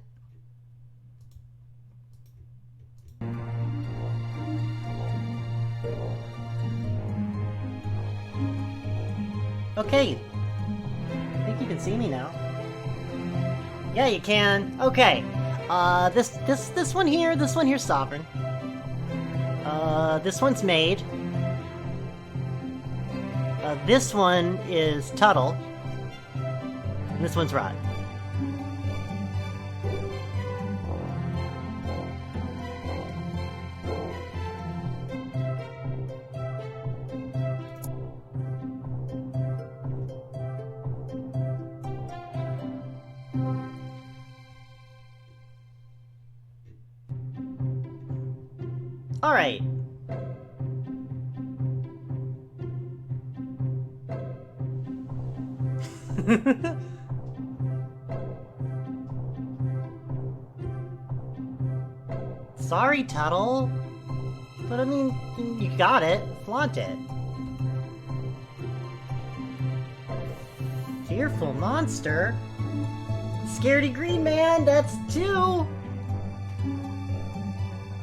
[SPEAKER 1] Okay. I think you can see me now. Yeah, you can. Okay. This one here's Sovereign. This one's Maid. This one is Tuttle. And this one's Rod. Alright. Sorry, Tuttle. But I mean, you got it. Flaunt it. Fearful monster? Scaredy Green Man, that's 2!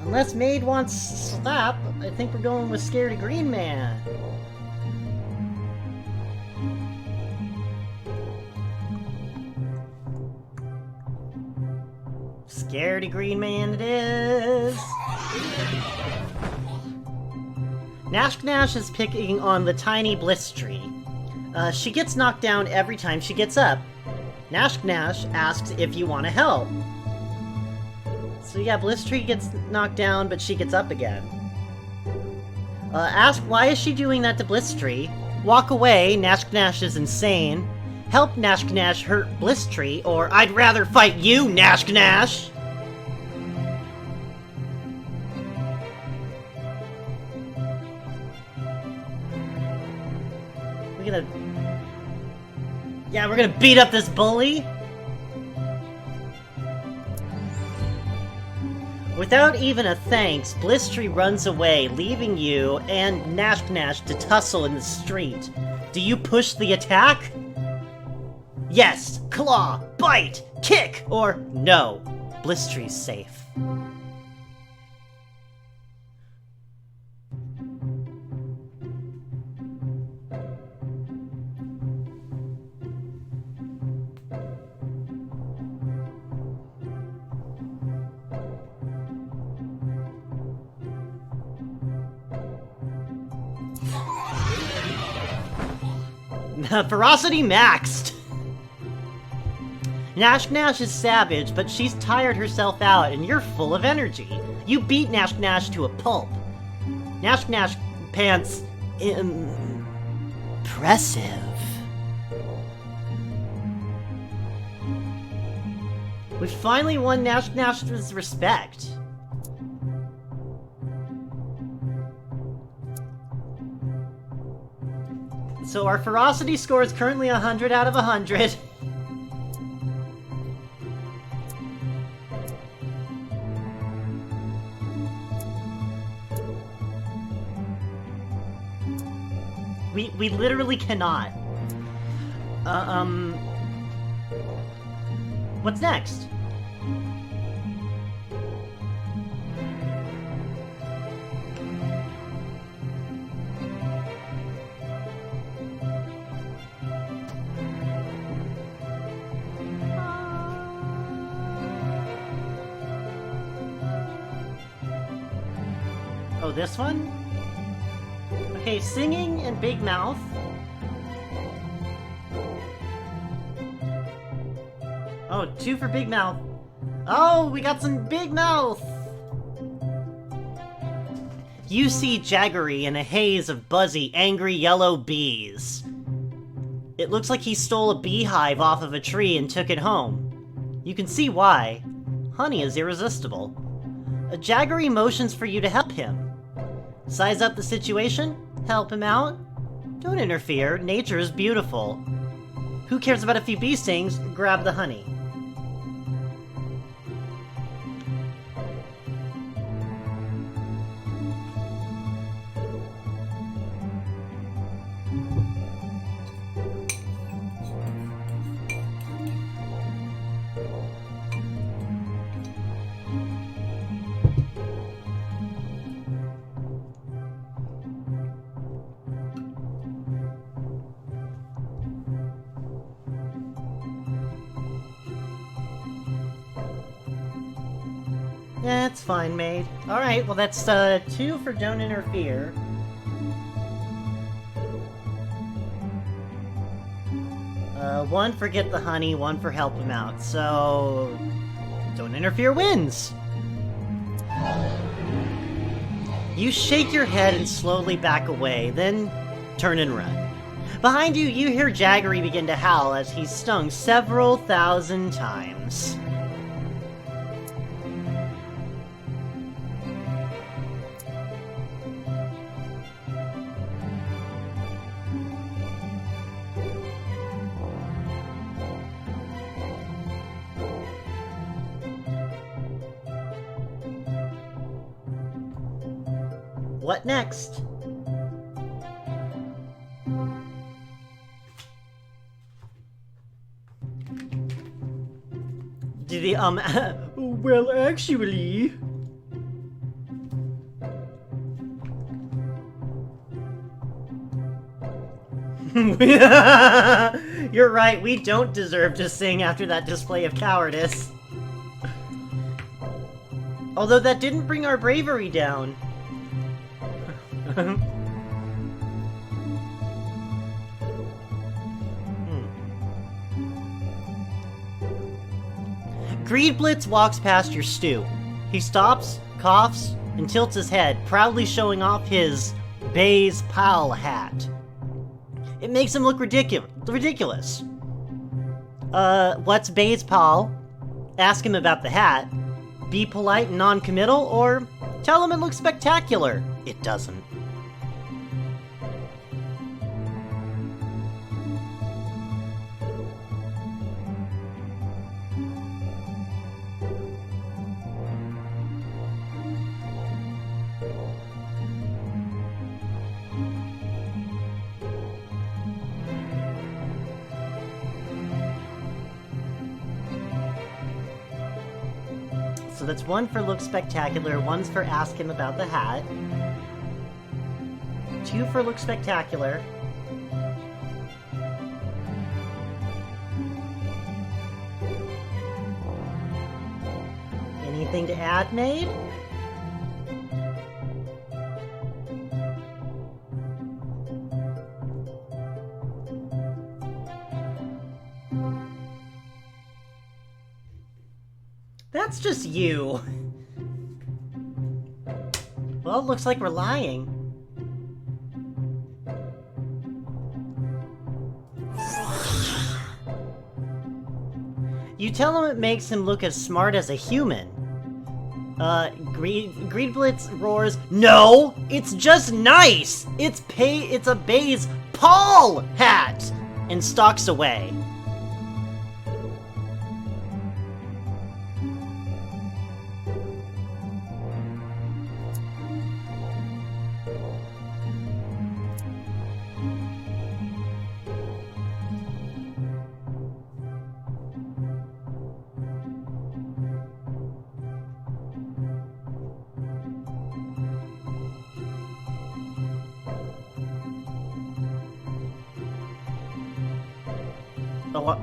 [SPEAKER 1] Unless Maid wants Slap, I think we're going with Scaredy Green Man. Scaredy Green Man it is! Nashk is picking on the tiny Bliss Tree. She gets knocked down every time she gets up. Nashk asks if you want to help. So yeah, Bliss Tree gets knocked down, but she gets up again. Ask why is she doing that to Bliss Tree? Walk away, Nashk is insane. Help Nashk hurt Bliss Tree, or I'd rather fight you, Nashk! We're gonna beat up this bully? Without even a thanks, Bliss Tree runs away, leaving you and Nashk to tussle in the street. Do you push the attack? Yes, claw, bite, kick, or no. Bliss Tree's safe. Ferocity maxed! Nashk is savage, but she's tired herself out, and you're full of energy. You beat Nashk to a pulp. Nashk pants... impressive. We finally won Nashk's respect. So our ferocity score is currently 100 out of 100. We literally cannot. What's next? Oh, this one? Okay, singing and Big Mouth. Oh, 2 for Big Mouth. Oh, we got some Big Mouth! You see Jaggery in a haze of buzzy, angry yellow bees. It looks like he stole a beehive off of a tree and took it home. You can see why. Honey is irresistible. Jaggery motions for you to help him. Size up the situation? Help him out? Don't interfere. Nature is beautiful. Who cares about a few bee stings? Grab the honey. That's fine, maid. Alright, well that's 2 for don't interfere. One for get the honey, 1 for help him out. So, don't interfere wins! You shake your head and slowly back away, then turn and run. Behind you, you hear Jaggery begin to howl as he's stung several thousand times. What next? Do the, well, actually... You're right, we don't deserve to sing after that display of cowardice. Although that didn't bring our bravery down. Greedblitz walks past your stew. He stops, coughs, and tilts his head, proudly showing off his Bay's Pal hat. It makes him look ridiculous. What's Bay's Pal? Ask him about the hat. Be polite and non-committal, or tell him it looks spectacular. It doesn't. So that's 1 for look spectacular, 1's for ask him about the hat. 2 for look spectacular. Anything to add, maid? That's just you. Well, it looks like we're lying. You tell him it makes him look as smart as a human. Greedblitz roars, "No! It's just nice! It's a Bay's Pal hat!" and stalks away.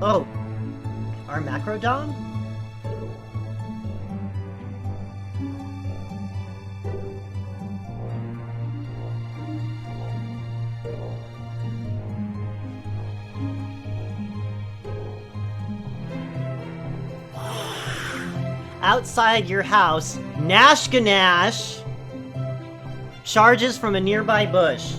[SPEAKER 1] Oh, our Macrodon? Outside your house, Nashganash charges from a nearby bush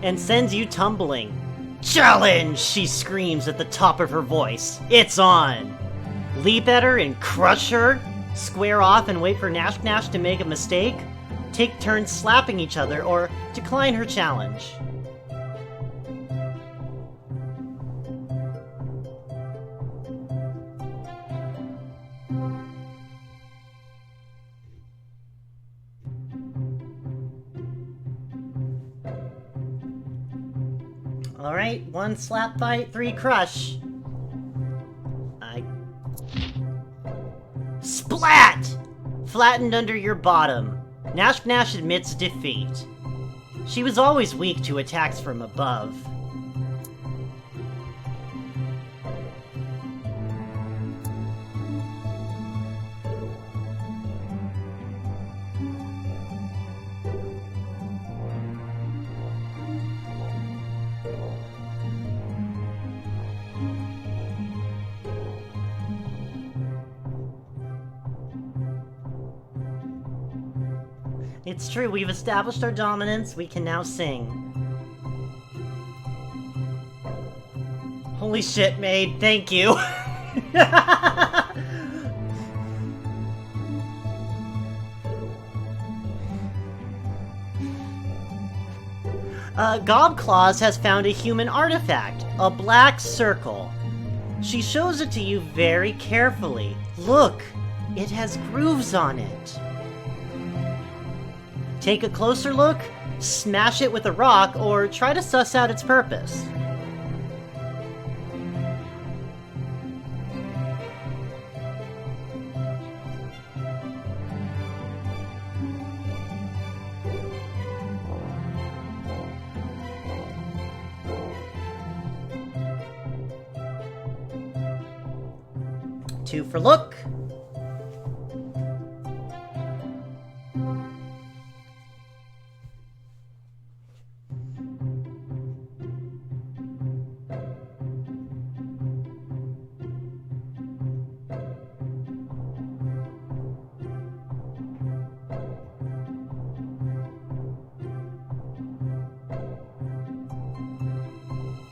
[SPEAKER 1] and sends you tumbling. "Challenge!" she screams at the top of her voice. "It's on!" Leap at her and crush her? Square off and wait for Nashganash to make a mistake? take turns slapping each other, or decline her challenge. Alright, 1 slap bite, 3 crush. Splat! Flattened under your bottom. Nash Nash admits defeat. She was always weak to attacks from above. It's true, we've established our dominance, we can now sing. Holy shit, maid, thank you! Gobclaws has found a human artifact, a black circle. She shows it to you very carefully. Look, it has grooves on it. Take a closer look, smash it with a rock, or try to suss out its purpose. Two for look.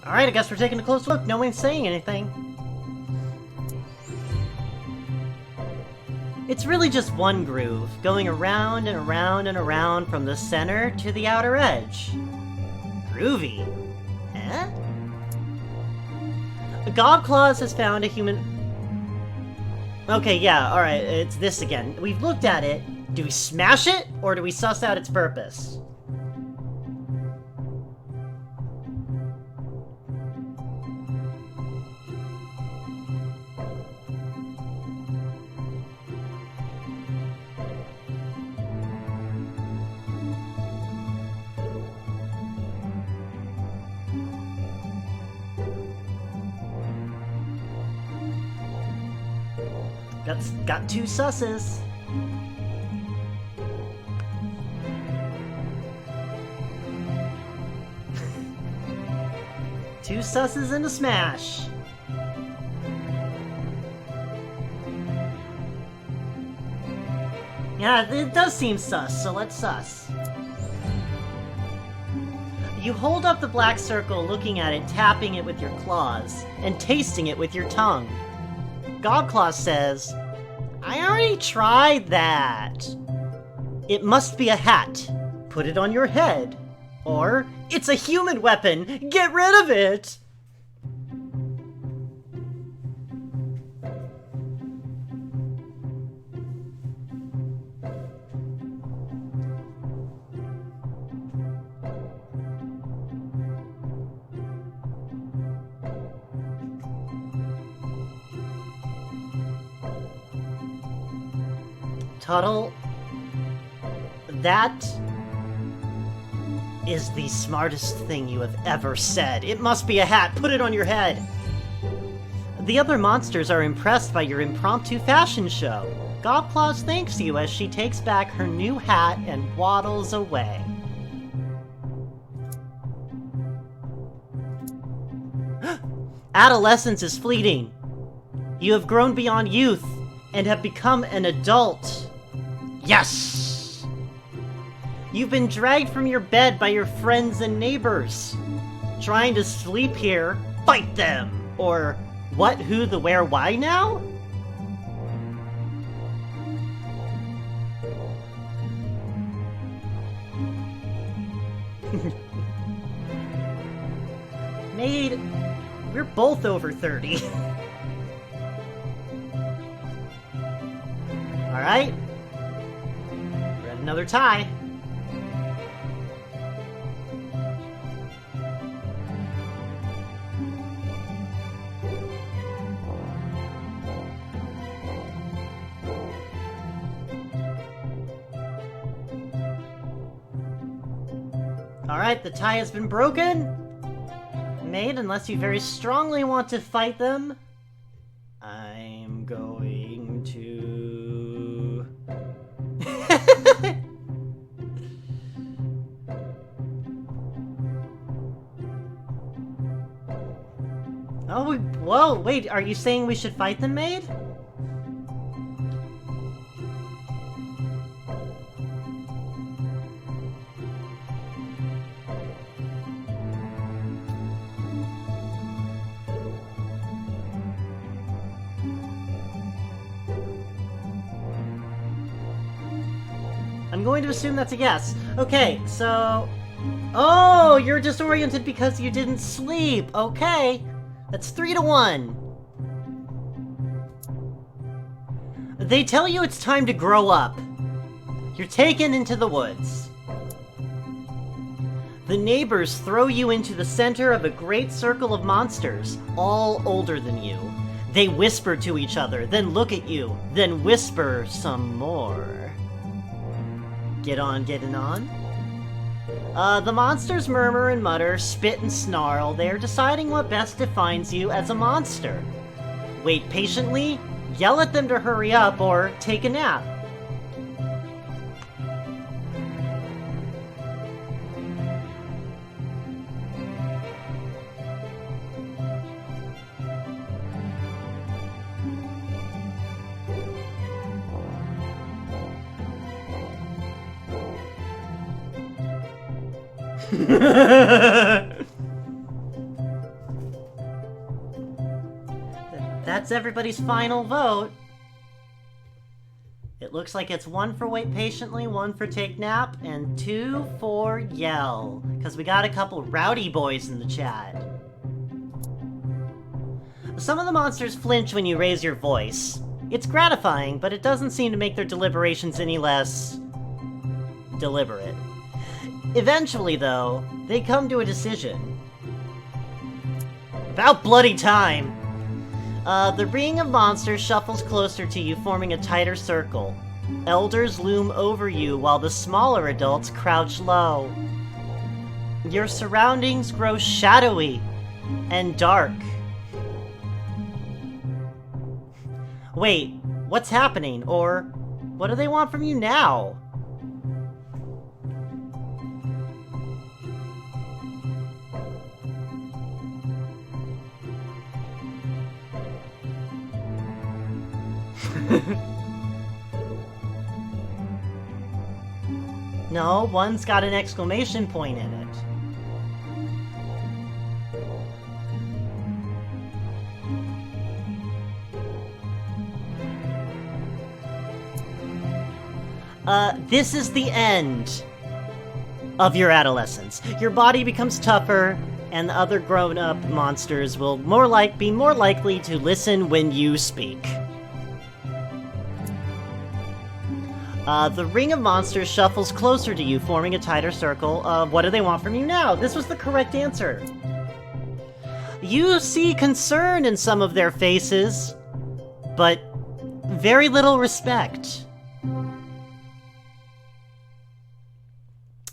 [SPEAKER 1] Alright, I guess we're taking a close look. No one's saying anything. It's really just one groove, going around and around and around from the center to the outer edge. Groovy. Eh? Gobclaws has found a human... Okay, yeah, alright, it's this again. We've looked at it. Do we smash it, or do we suss out its purpose? Got 2 susses. Two susses and a smash. Yeah, it does seem sus, so let's sus. You hold up the black circle, looking at it, tapping it with your claws, and tasting it with your tongue. Gobclaw says, I already tried that. It must be a hat. Put it on your head. Or, it's a human weapon. Get rid of it. Tuttle, that is the smartest thing you have ever said. It must be a hat. Put it on your head. The other monsters are impressed by your impromptu fashion show. Gobclaws thanks you as she takes back her new hat and waddles away. Adolescence is fleeting. You have grown beyond youth and have become an adult. Yes! You've been dragged from your bed by your friends and neighbors. Trying to sleep here, fight them! Or, what, who, the, where, why now? Maid, we're both over 30. Alright. We're at another tie. Alright, the tie has been broken. Maid, unless you very strongly want to fight them, I'm going to... Oh, whoa, wait, are you saying we should fight them, Maid? I'm going to assume that's a yes. Okay, so... Oh, you're disoriented because you didn't sleep. Okay. That's 3-1. They tell you it's time to grow up. You're taken into the woods. The neighbors throw you into the center of a great circle of monsters, all older than you. They whisper to each other, then look at you, then whisper some more. Get on getting on? The monsters murmur and mutter, spit and snarl. They are deciding what best defines you as a monster. Wait patiently, yell at them to hurry up, or take a nap. That's everybody's final vote. It looks like it's 1 for wait patiently, 1 for take nap, and 2 for yell. Because we got a couple rowdy boys in the chat. Some of the monsters flinch when you raise your voice. It's gratifying, but it doesn't seem to make their deliberations any less... deliberate. Eventually, though, they come to a decision. About bloody time! The ring of monsters shuffles closer to you, forming a tighter circle. Elders loom over you, while the smaller adults crouch low. Your surroundings grow shadowy and dark. Wait, what's happening? Or, what do they want from you now? No, one's got an exclamation point in it. This is the end of your adolescence. Your body becomes tougher, and the other grown-up monsters will be more likely to listen when you speak. The ring of monsters shuffles closer to you, forming a tighter circle. What do they want from you now? This was the correct answer. You see concern in some of their faces, but very little respect.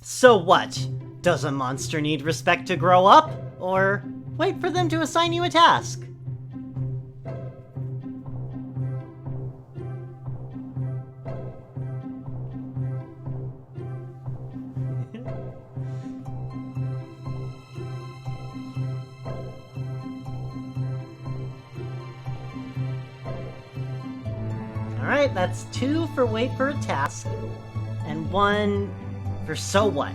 [SPEAKER 1] So what? Does a monster need respect to grow up? Or wait for them to assign you a task? Alright, that's 2 for wait for a task, and 1 for so what.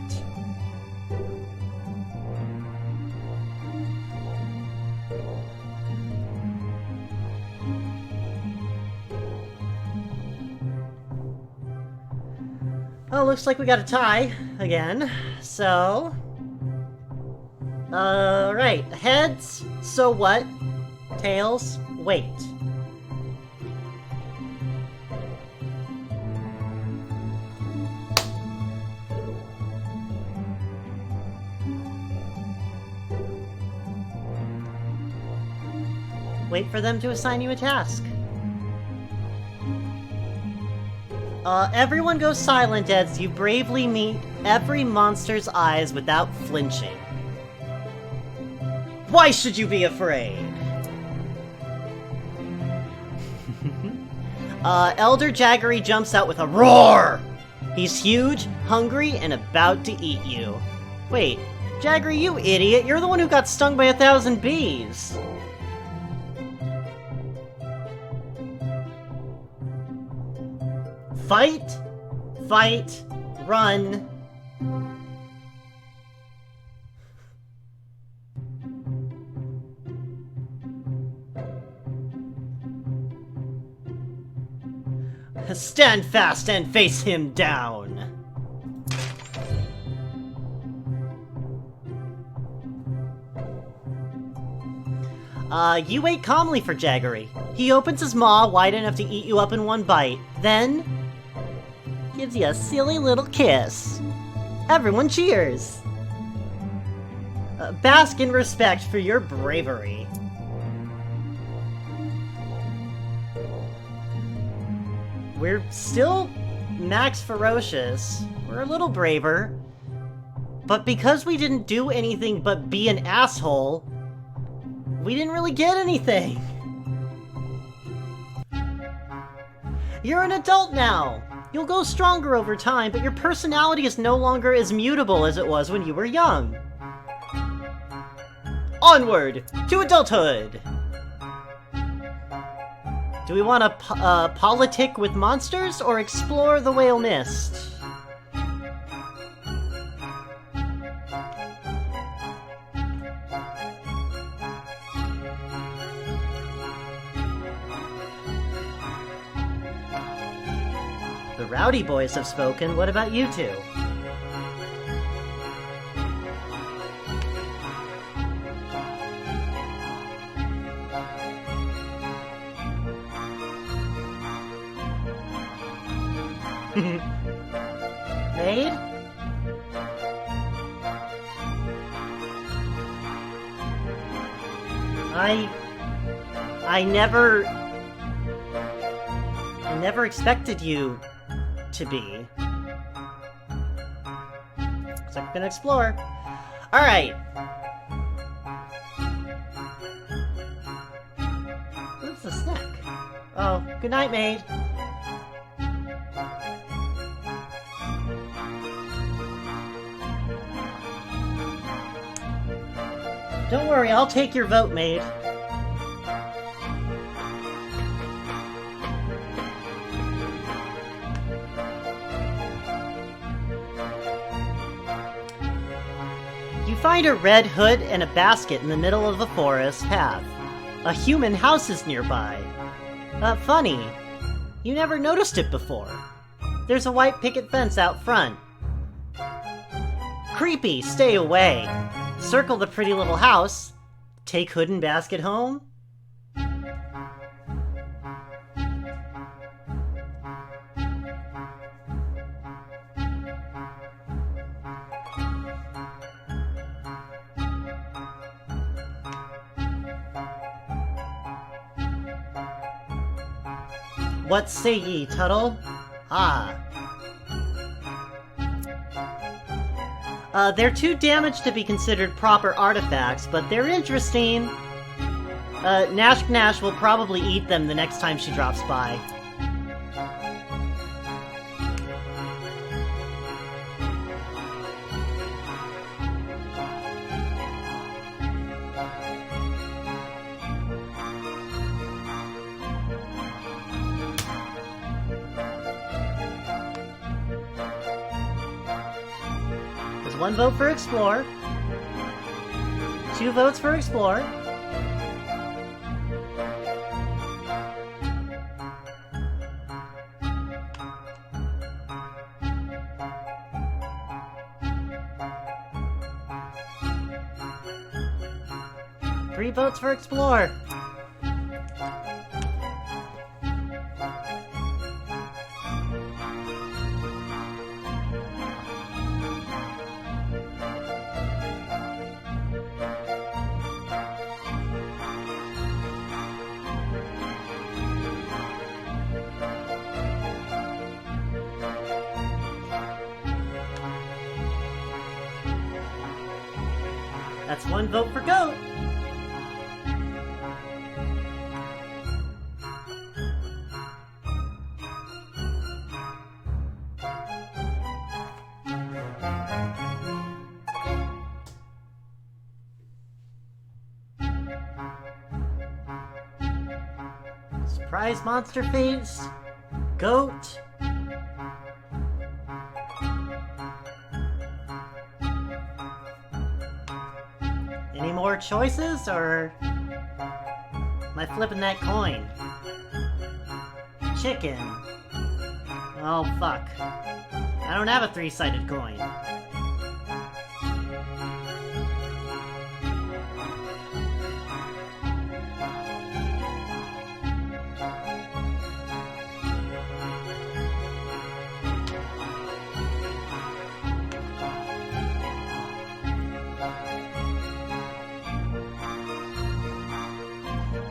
[SPEAKER 1] Oh, looks like we got a tie again, so... Right. Heads, so what? Tails, wait. Wait for them to assign you a task. Everyone goes silent as you bravely meet every monster's eyes without flinching. Why should you be afraid? Elder Jaggery jumps out with a roar! He's huge, hungry, and about to eat you. Wait, Jaggery, you idiot! You're the one who got stung by 1,000 bees! Fight! Fight! Run! Stand fast and face him down! You wait calmly for Jaggery. He opens his maw wide enough to eat you up in one bite, then gives you a silly little kiss. Everyone cheers! Bask in respect for your bravery. We're still max ferocious. We're a little braver. But because we didn't do anything but be an asshole, we didn't really get anything. You're an adult now! You'll go stronger over time, but your personality is no longer as mutable as it was when you were young. Onward to adulthood! Do we want to politic with monsters or explore the Whale Mist? The Rowdy Boys have spoken. What about you two? Maid? I never expected you to be. So I'm gonna explore. Alright. What's the snack? Oh, good night, maid. Don't worry, I'll take your vote, maid. You find a red hood and a basket in the middle of the forest path. A human house is nearby. Funny. You never noticed it before. There's a white picket fence out front. Creepy, stay away. Circle the pretty little house. Take hood and basket home. What say ye, Tuttle? Ah. They're too damaged to be considered proper artifacts, but they're interesting. Nash will probably eat them the next time she drops by. One vote for Explore. 2 votes for Explore. votes for Explore. That's one vote for Goat. Surprise monster face. Goat. Any more choices, or am I flipping that coin? Chicken. Oh, fuck. I don't have a three-sided coin.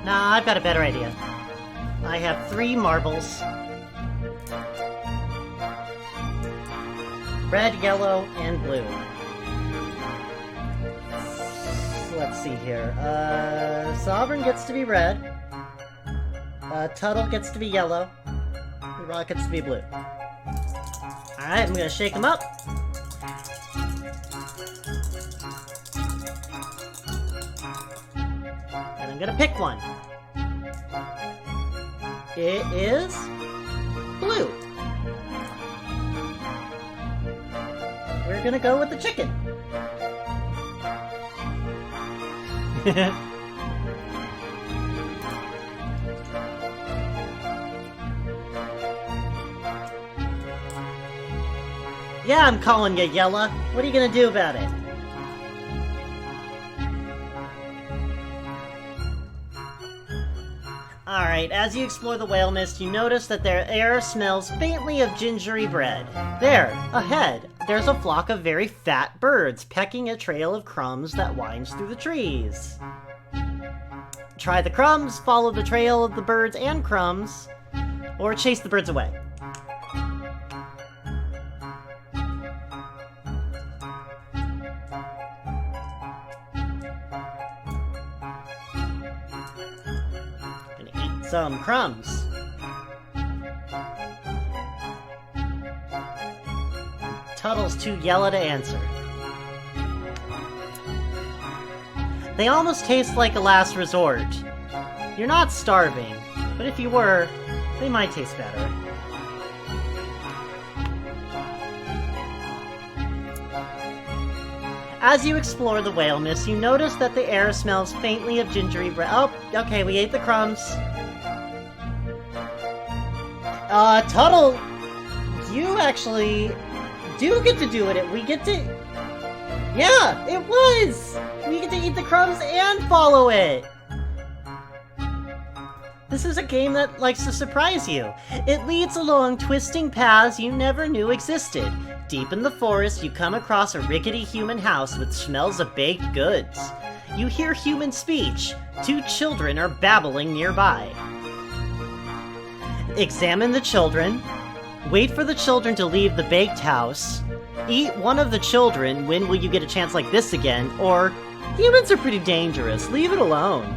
[SPEAKER 1] Nah, I've got a better idea. I have 3 marbles. Red, yellow, and blue. Let's see here. Sovereign gets to be red. Tuttle gets to be yellow. Rock gets to be blue. Alright, I'm gonna shake them up. And I'm gonna pick one. It is blue. We're gonna go with the chicken. Yeah, I'm calling you, Yella. What are you gonna do about it? Alright, as you explore the whale mist, you notice that their air smells faintly of gingery bread. There, ahead, there's a flock of very fat birds pecking a trail of crumbs that winds through the trees. Try the crumbs, follow the trail of the birds and crumbs, or chase the birds away. Some crumbs. Tuttle's too yellow to answer. They almost taste like a last resort. You're not starving, but if you were, they might taste better. As you explore the whale mist, you notice that the air smells faintly of gingery bread. Oh, okay, we ate the crumbs. Tuttle, you actually do get to do it. We get to... Yeah, it was! We get to eat the crumbs and follow it! This is a game that likes to surprise you. It leads along twisting paths you never knew existed. Deep in the forest, you come across a rickety human house with smells of baked goods. You hear human speech. 2 children are babbling nearby. Examine the children. Wait for the children to leave the baked house. Eat one of the children. When will you get a chance like this again? Or, humans are pretty dangerous. Leave it alone.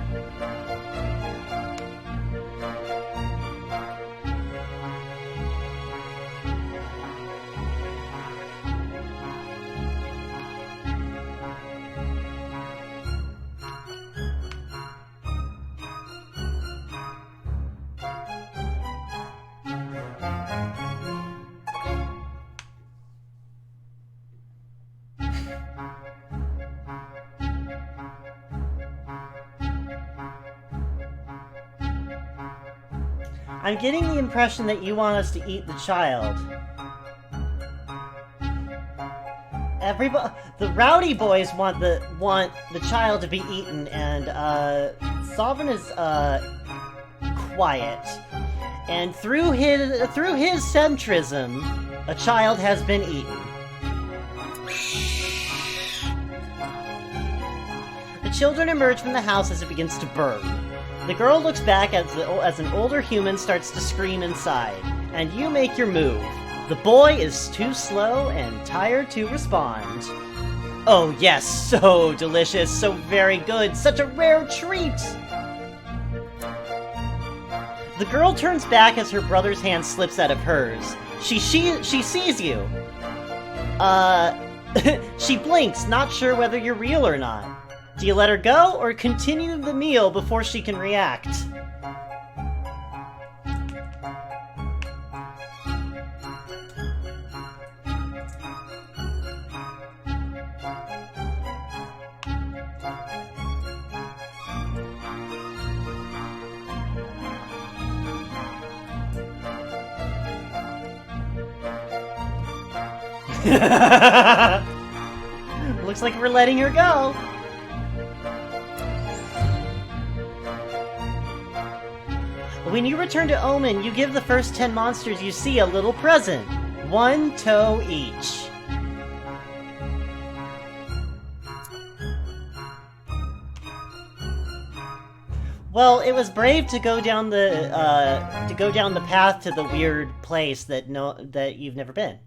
[SPEAKER 1] I'm getting the impression that you want us to eat the child. The rowdy boys want the child to be eaten, and Sovereign is quiet. And through his centrism, a child has been eaten. The children emerge from the house as it begins to burn. The girl looks back as an older human starts to scream inside, and you make your move. The boy is too slow and tired to respond. Oh yes, so delicious, so very good, such a rare treat! The girl turns back as her brother's hand slips out of hers. She sees you. She blinks, not sure whether you're real or not. Do you let her go, or continue the meal before she can react? Looks like we're letting her go. When you return to Omen, you give the first 10 monsters you see a little present. 1 toe each. Well, it was brave to go down the path to the weird place that you've never been.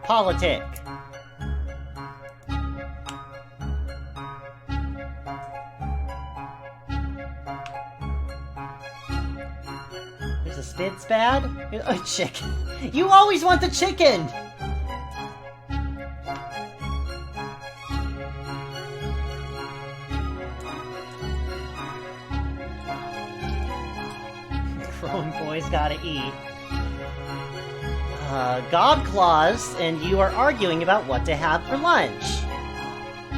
[SPEAKER 1] Politic. There's a Spidspad? Oh, chicken. You always want the chicken! Growing boys gotta eat. Godclaws and you are arguing about what to have for lunch.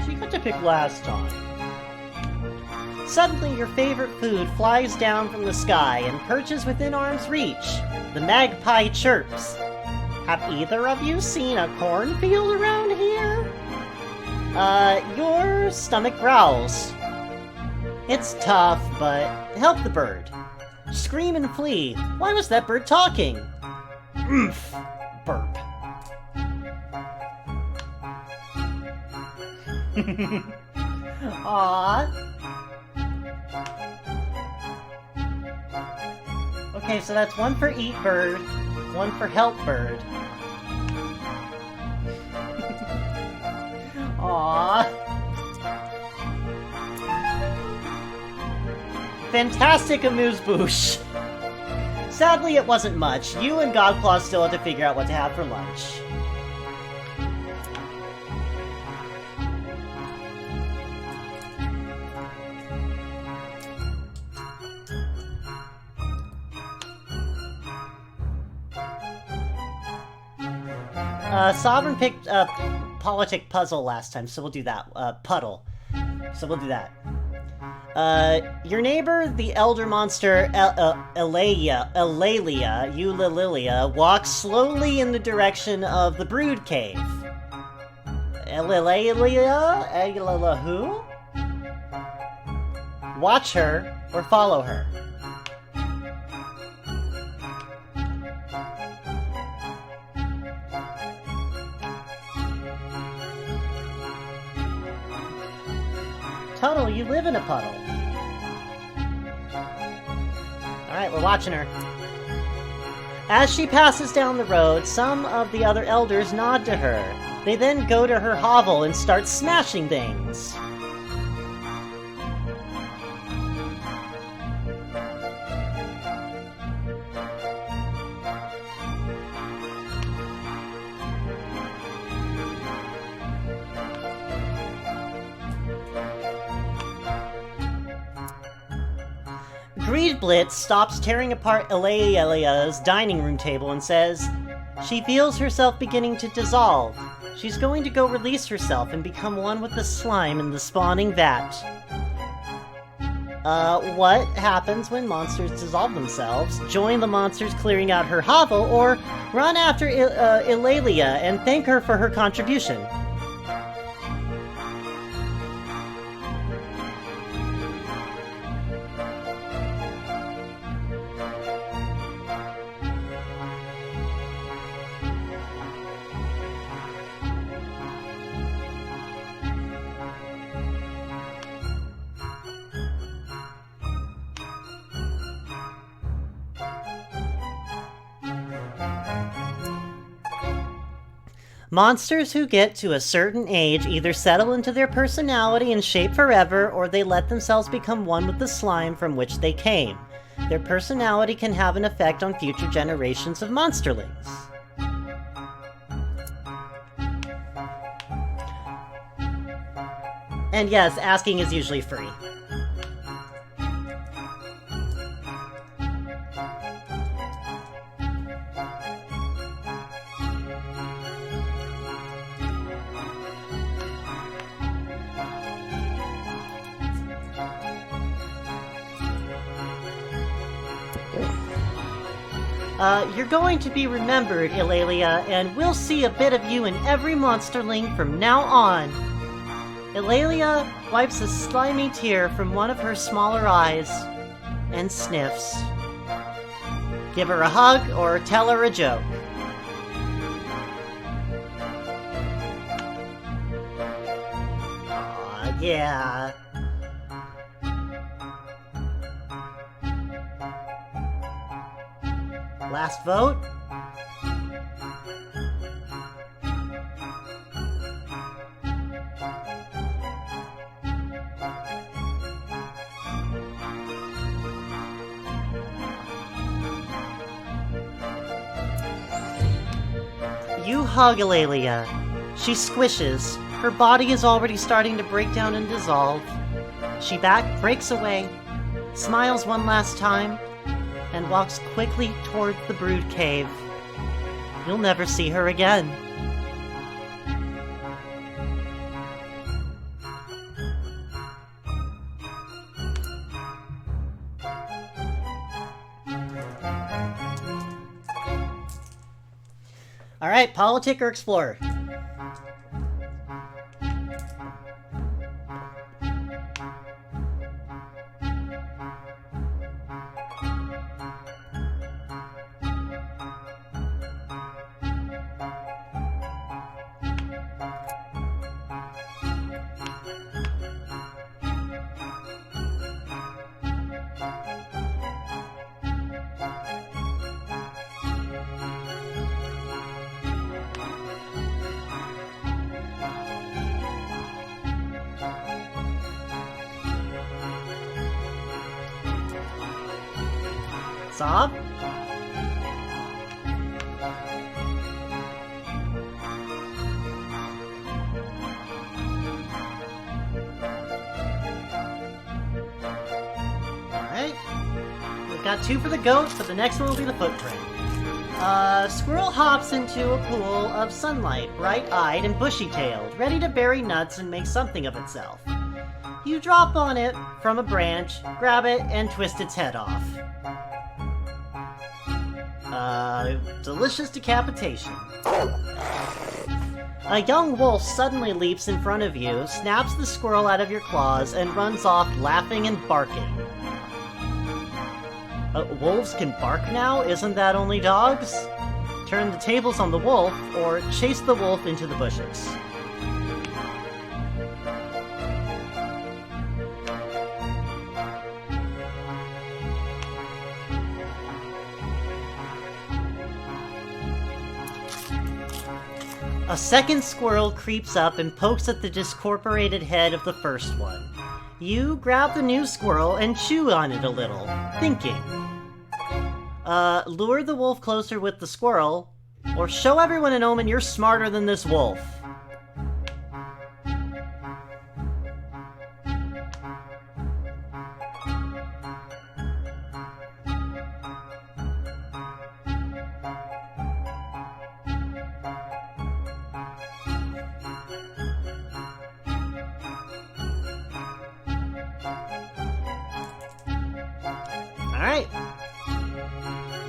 [SPEAKER 1] She got to pick last time. Suddenly, your favorite food flies down from the sky and perches within arm's reach. The magpie chirps. Have either of you seen a cornfield around here? Your stomach growls. It's tough, but help the bird. Scream and flee. Why was that bird talking? Oomph! Burp. Aww. Okay, so that's 1 for eat bird, 1 for help bird. Aww. Fantastic amuse-bouche. Sadly, it wasn't much. You and Godclaw still had to figure out what to have for lunch. Sovereign picked a politic puzzle last time, so we'll do that. Puddle. So we'll do that. Your neighbor, the elder monster Eulalia, walks slowly in the direction of the brood cave. Eulalia? Who? Watch her, or follow her. Tuttle, you live in a puddle. Alright, we're watching her. As she passes down the road, some of the other elders nod to her. They then go to her hovel and start smashing things. Greedblitz stops tearing apart Eulalia's dining room table and says, she feels herself beginning to dissolve. She's going to go release herself and become one with the slime in the spawning vat. What happens when monsters dissolve themselves? Join the monsters clearing out her hovel, or run after Eulalia and thank her for her contribution. Monsters who get to a certain age either settle into their personality and shape forever, or they let themselves become one with the slime from which they came. Their personality can have an effect on future generations of monsterlings. And yes, asking is usually free. You're going to be remembered, Eulalia, and we'll see a bit of you in every monsterling from now on. Eulalia wipes a slimy tear from one of her smaller eyes and sniffs. Give her a hug or tell her a joke. Aw, yeah. Last vote? You hug Eulalia. She squishes. Her body is already starting to break down and dissolve. She breaks away, smiles one last time, and walks quickly toward the brood cave. You'll never see her again. Alright, politic or explorer? Sob? Alright. We've got 2 for the goat, but the next one will be the footprint. Squirrel hops into a pool of sunlight, bright-eyed and bushy-tailed, ready to bury nuts and make something of itself. You drop on it from a branch, grab it, and twist its head off. Delicious decapitation. A young wolf suddenly leaps in front of you, snaps the squirrel out of your claws, and runs off laughing and barking. Wolves can bark now? Isn't that only dogs? Turn the tables on the wolf, or chase the wolf into the bushes. A second squirrel creeps up and pokes at the discorporated head of the first one. You grab the new squirrel and chew on it a little, thinking. Lure the wolf closer with the squirrel, or show everyone in Omen you're smarter than this wolf.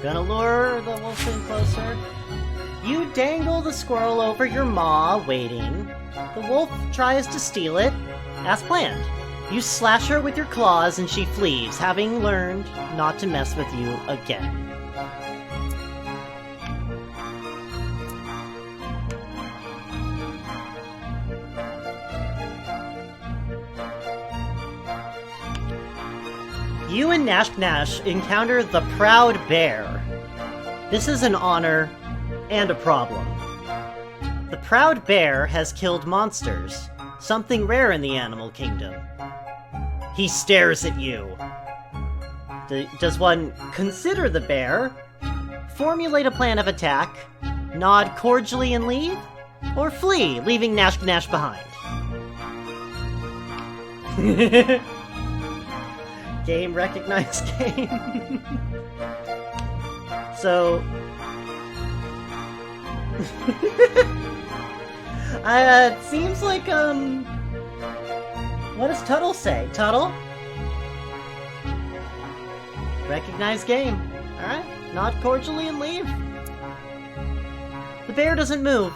[SPEAKER 1] Gonna lure the wolf in closer. You dangle the squirrel over your maw, waiting. The wolf tries to steal it, as planned. You slash her with your claws and she flees, having learned not to mess with you again. You and Nash encounter the Proud Bear. This is an honor and a problem. The Proud Bear has killed monsters, something rare in the animal kingdom. He stares at you. Does one consider the bear, formulate a plan of attack, nod cordially and leave, or flee, leaving Nash behind? Game recognized game. So it seems like what does Tuttle say? Tuttle? Recognize game. Alright, nod cordially and leave. The bear doesn't move.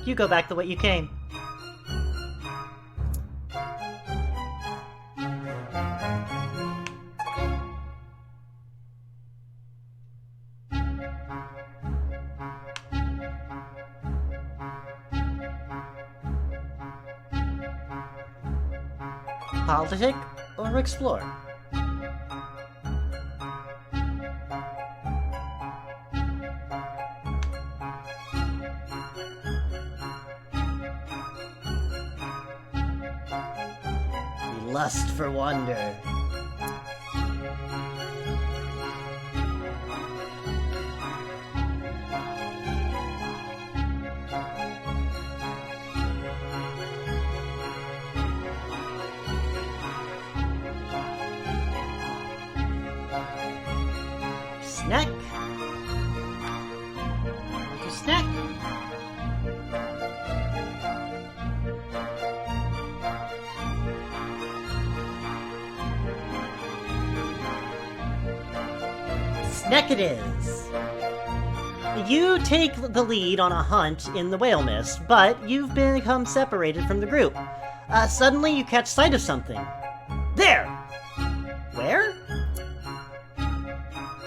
[SPEAKER 1] You go back the way you came. Politic or explore? We lust for wonder. Snack. Snack. Snack it is. You take the lead on a hunt in the whale mist, but you've become separated from the group. Suddenly you catch sight of something. There! Where?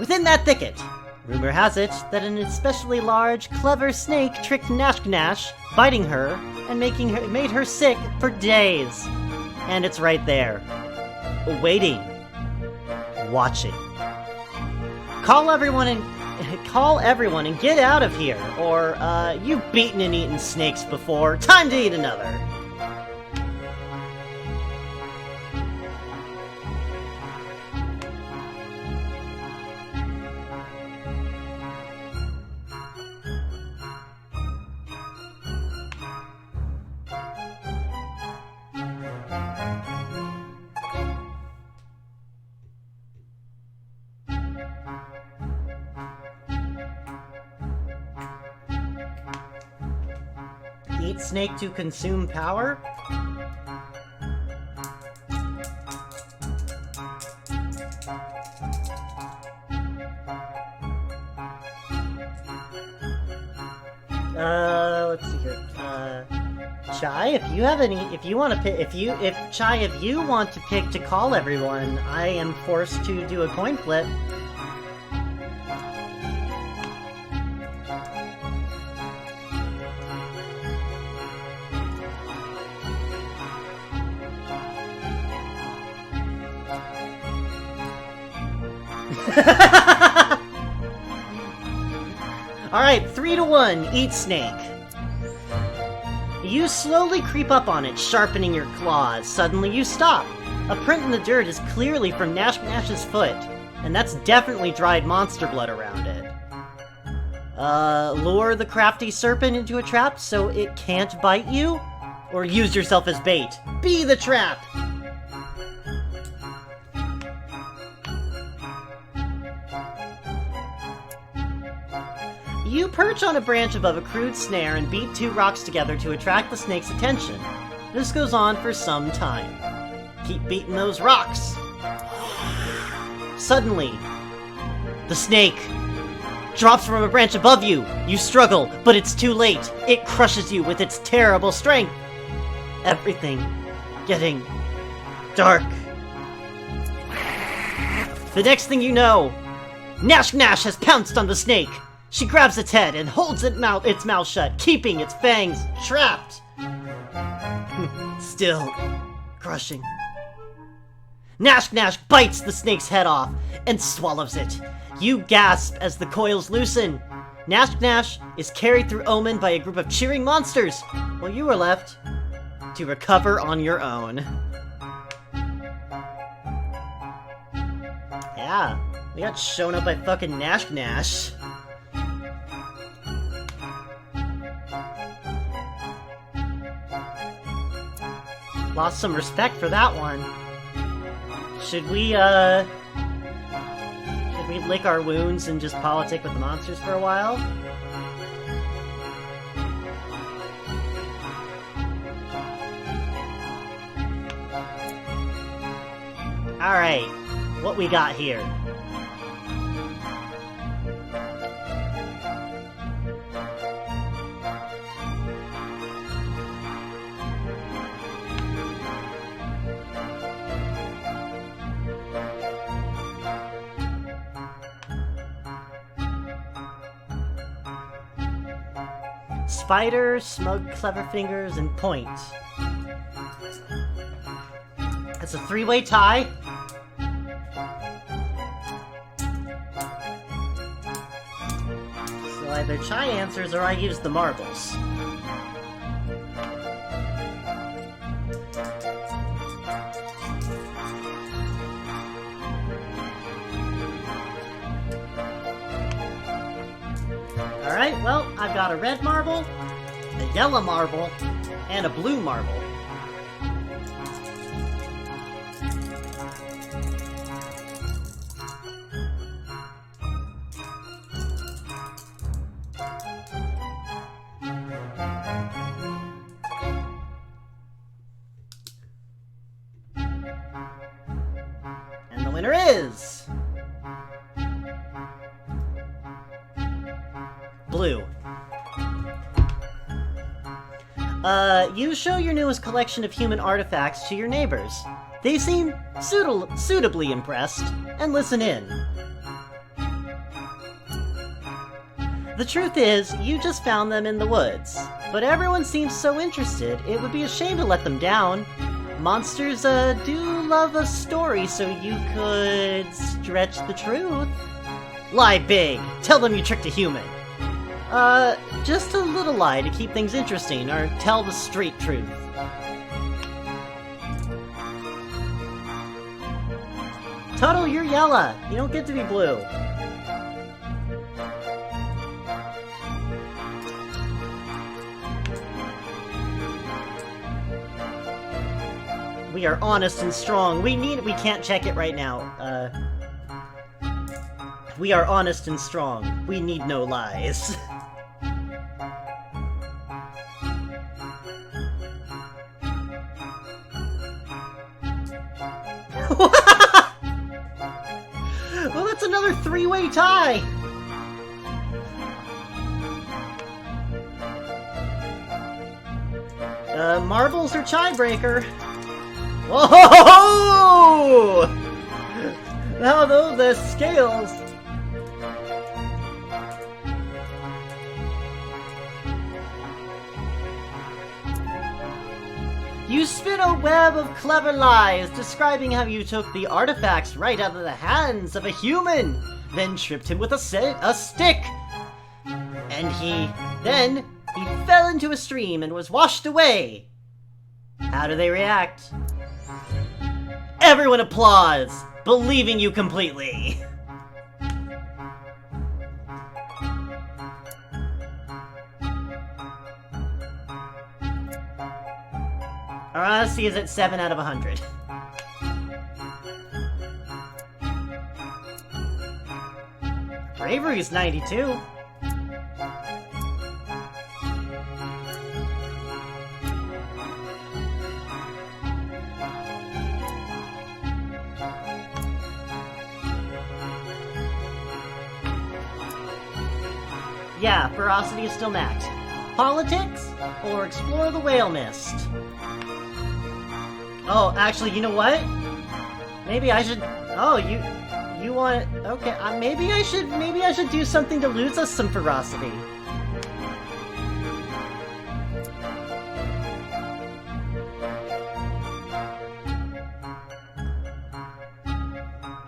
[SPEAKER 1] Within that thicket. Rumor has it that an especially large, clever snake tricked Nash, biting her and made her sick for days. And it's right there, waiting, watching. Call everyone and get out of here, or you've beaten and eaten snakes before. Time to eat another. Eat snake to consume power? Let's see here. Chai, if you have any, if you want to pick, if you want to pick to call everyone, I am forced to do a coin flip. Alright, 3-1, eat snake. You slowly creep up on it, sharpening your claws. Suddenly you stop. A print in the dirt is clearly from Nash's foot, and that's definitely dried monster blood around it. Lure the crafty serpent into a trap so it can't bite you? Or use yourself as bait. Be the trap! You perch on a branch above a crude snare and beat 2 rocks together to attract the snake's attention. This goes on for some time. Keep beating those rocks. Suddenly, the snake drops from a branch above you. You struggle, but it's too late. It crushes you with its terrible strength. Everything getting dark. The next thing you know, Nash Nash has pounced on the snake. She grabs its head and holds its mouth shut, keeping its fangs trapped. Still crushing. Nash Nash bites the snake's head off and swallows it. You gasp as the coils loosen. Nash Nash is carried through Omen by a group of cheering monsters, while you are left to recover on your own. Yeah, we got shown up by fucking Nash Nash. Lost some respect for that one. Should we lick our wounds and just politic with the monsters for a while? Alright, what we got here? Spider, Smug, Clever Fingers, and Point. That's a three-way tie. So either Chai answers or I use the marbles. Alright, well, I've got a red marble, a yellow marble, and a blue marble. And the winner is... Blue. You show your newest collection of human artifacts to your neighbors. They seem suitably impressed, and listen in. The truth is, you just found them in the woods, but everyone seems so interested, it would be a shame to let them down. Monsters, do love a story, so you could stretch the truth. Lie big. Tell them you tricked a human. Just a little lie to keep things interesting, or tell the straight truth. Tuttle, you're yellow. You don't get to be blue. We are honest and strong. We can't check it right now. We are honest and strong. We need no lies. Well, that's another three-way tie! Marbles or Chai-breaker? Whoa! Now though, the scales... You spin a web of clever lies, describing how you took the artifacts right out of the hands of a human, then tripped him with a stick. And he fell into a stream and was washed away. How do they react? Everyone applauds, believing you completely. Our honesty is at 7 out of 100. Bravery is 92. Yeah, ferocity is still maxed. Politics or explore the whale mist? Oh, actually, you know what? Maybe I should... Oh, you want... Okay, maybe I should do something to lose us some ferocity.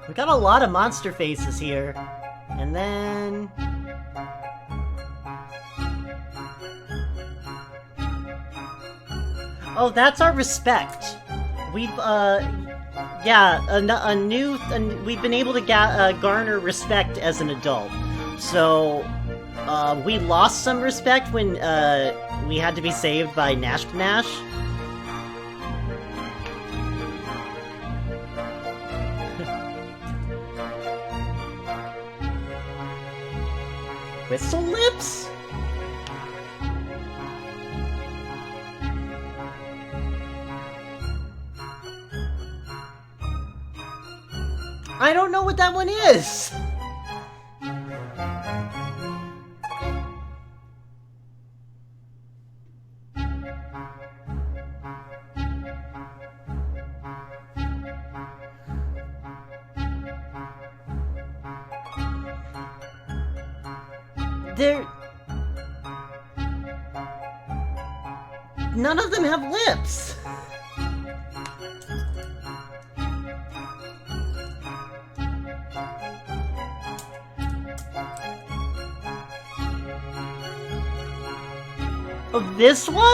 [SPEAKER 1] We got a lot of monster faces here. And then... Oh, that's our respect. We've, yeah, we've been able to garner respect as an adult. So, we lost some respect when, we had to be saved by Nash Nash. Whistle Lips? I don't know what that one is! None of them have lips! Oh, this one?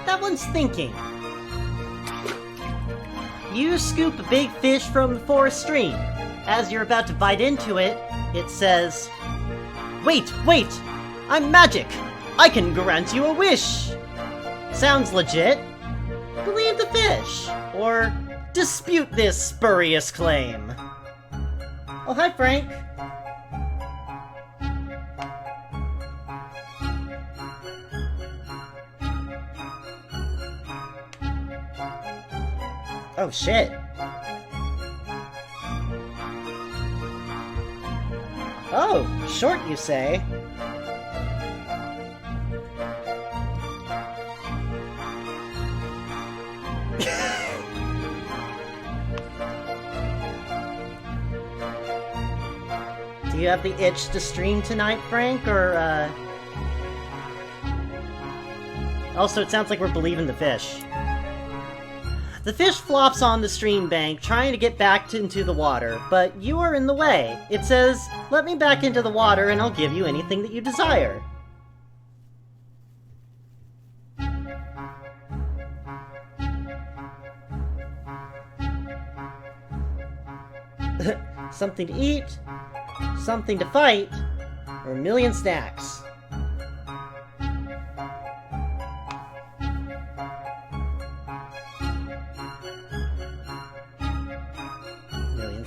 [SPEAKER 1] That one's thinking. You scoop a big fish from the forest stream. As you're about to bite into it, it says, "Wait, wait! I'm magic! I can grant you a wish!" Sounds legit. Believe the fish, or dispute this spurious claim. Oh, hi, Frank. Oh, shit. Oh, short, you say? Do you have the itch to stream tonight, Frank, or, Also, it sounds like we're believing the fish. The fish flops on the stream bank, trying to get back into the water, but you are in the way. It says, "Let me back into the water and I'll give you anything that you desire." Something to eat, something to fight, or a million snacks.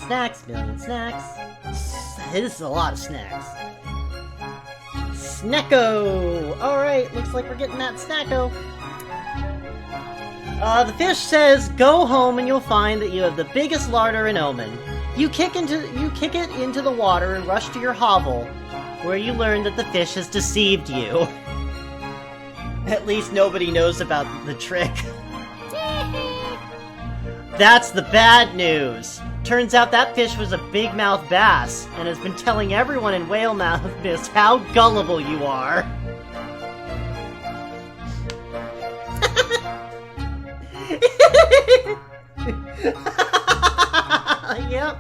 [SPEAKER 1] Snacks, million snacks. This is a lot of snacks. Snacko! Alright, looks like we're getting that snacko. The fish says, "Go home and you'll find that you have the biggest larder in Omen." You kick it into the water and rush to your hovel, where you learn that the fish has deceived you. At least nobody knows about the trick. That's the bad news! Turns out that fish was a big-mouth bass, and has been telling everyone in Whale Mouth Mist how gullible you are. Yep.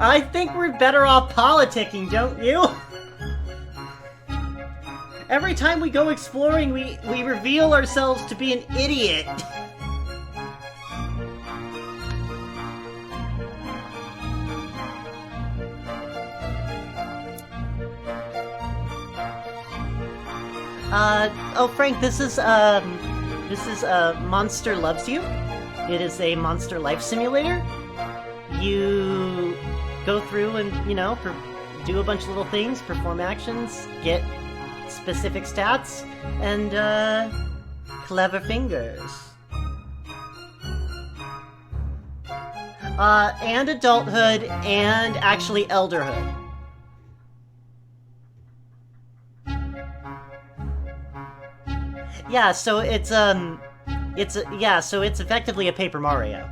[SPEAKER 1] I think we're better off politicking, don't you? Every time we go exploring, we reveal ourselves to be an idiot. Oh, Frank, this is Monster Loves You. It is a monster life simulator. You go through and, you know, do a bunch of little things, perform actions, get specific stats, and, clever fingers. And adulthood, and actually elderhood. Yeah, so it's effectively a Paper Mario.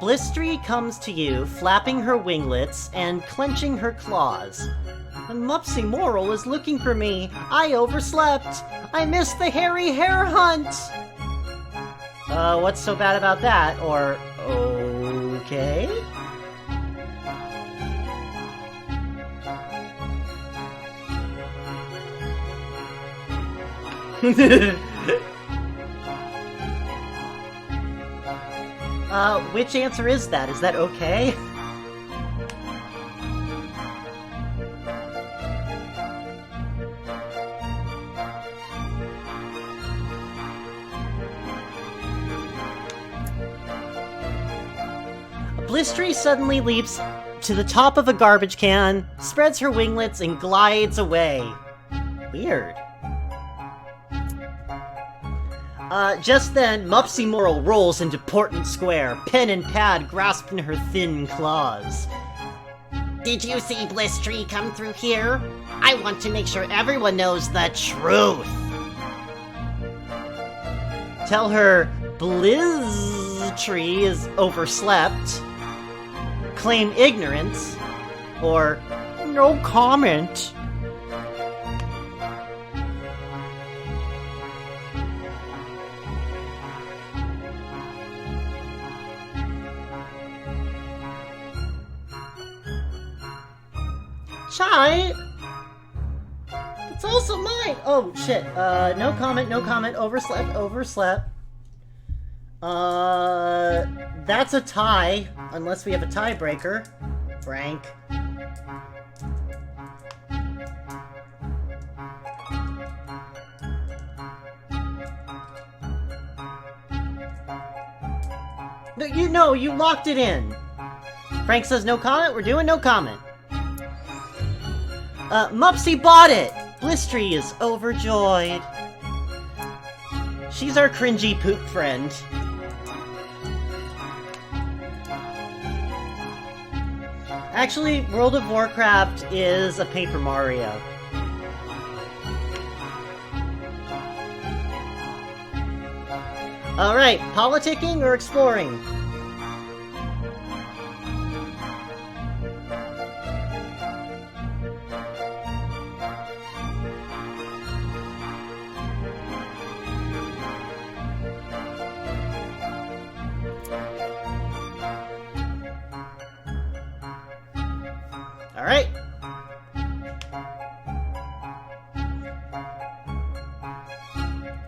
[SPEAKER 1] Blistry comes to you, flapping her winglets and clenching her claws. Mupsy Moral is looking for me. I overslept. I missed the hairy hare hunt. What's so bad about that? Or, okay? Which answer is that? Is that okay? Blistry suddenly leaps to the top of a garbage can, spreads her winglets, and glides away. Weird. Just then, Mupsy Moral rolls into Portland Square, pen and pad grasped in her thin claws. Did you see Blistry come through here? I want to make sure everyone knows the truth. Tell her Blistry is overslept. Claim ignorance. Or no comment. Chai! It's also mine! Oh, shit. No comment, overslept. That's a tie, unless we have a tiebreaker. Frank. No, you locked it in. Frank says no comment, we're doing no comment. Mupsy bought it! Blistry is overjoyed. She's our cringy poop friend. Actually, World of Warcraft is a Paper Mario. Alright, politicking or exploring? Alright.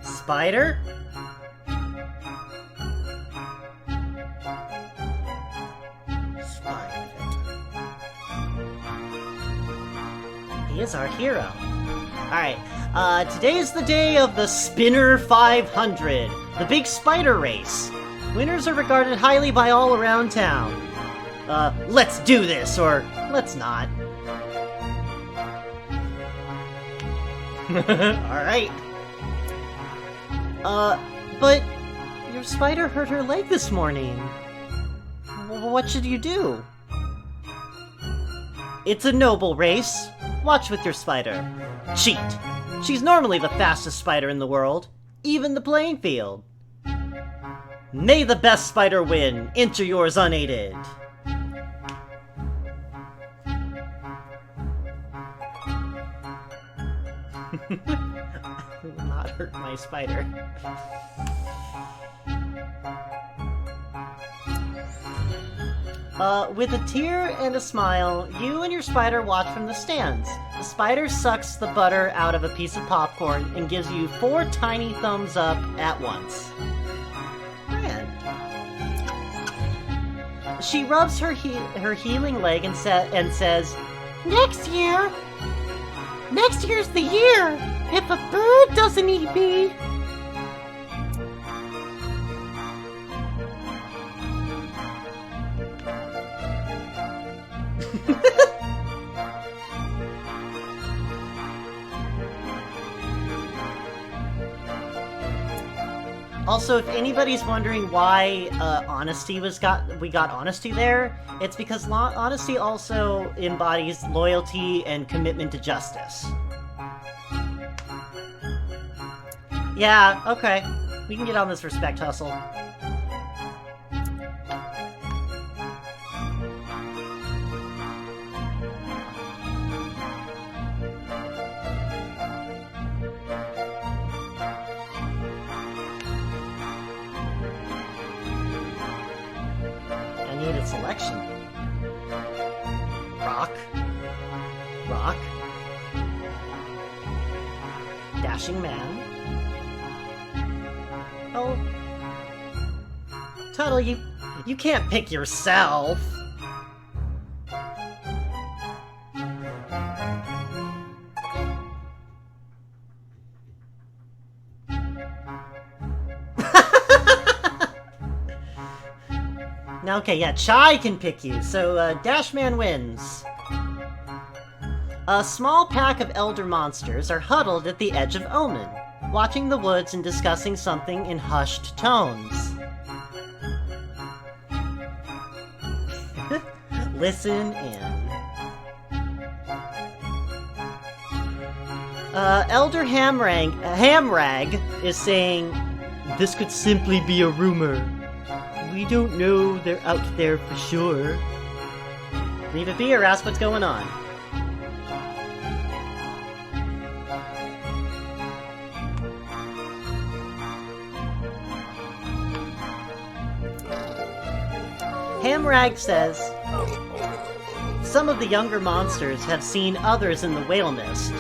[SPEAKER 1] Spider? He is our hero. Alright, today is the day of the Spinner 500, the big spider race. Winners are regarded highly by all around town. Let's do this, or let's not. Alright. But your spider hurt her leg this morning. What should you do? It's a noble race. Watch with your spider. Cheat. She's normally the fastest spider in the world. Even the playing field. May the best spider win. Enter yours unaided. I will not hurt my spider. With a tear and a smile, you and your spider watch from the stands. The spider sucks the butter out of a piece of popcorn and gives you 4 tiny thumbs up at once. Man. She rubs her healing leg and says, Next year's the year, if a bird doesn't eat me. Also, if anybody's wondering why we got honesty there, it's because honesty also embodies loyalty and commitment to justice. Yeah, okay. We can get on this respect hustle. I need a selection. Rock. Rock. Dashing man. Oh. Tuttle, you can't pick yourself. Okay, yeah, Chai can pick you, so Dashman wins. A small pack of elder monsters are huddled at the edge of Omen, watching the woods and discussing something in hushed tones. Listen in. Elder Hamrag is saying, "This could simply be a rumor. We don't know they're out there for sure." Leave it be or ask what's going on. Hamrag says, "Some of the younger monsters have seen others in the whale mist.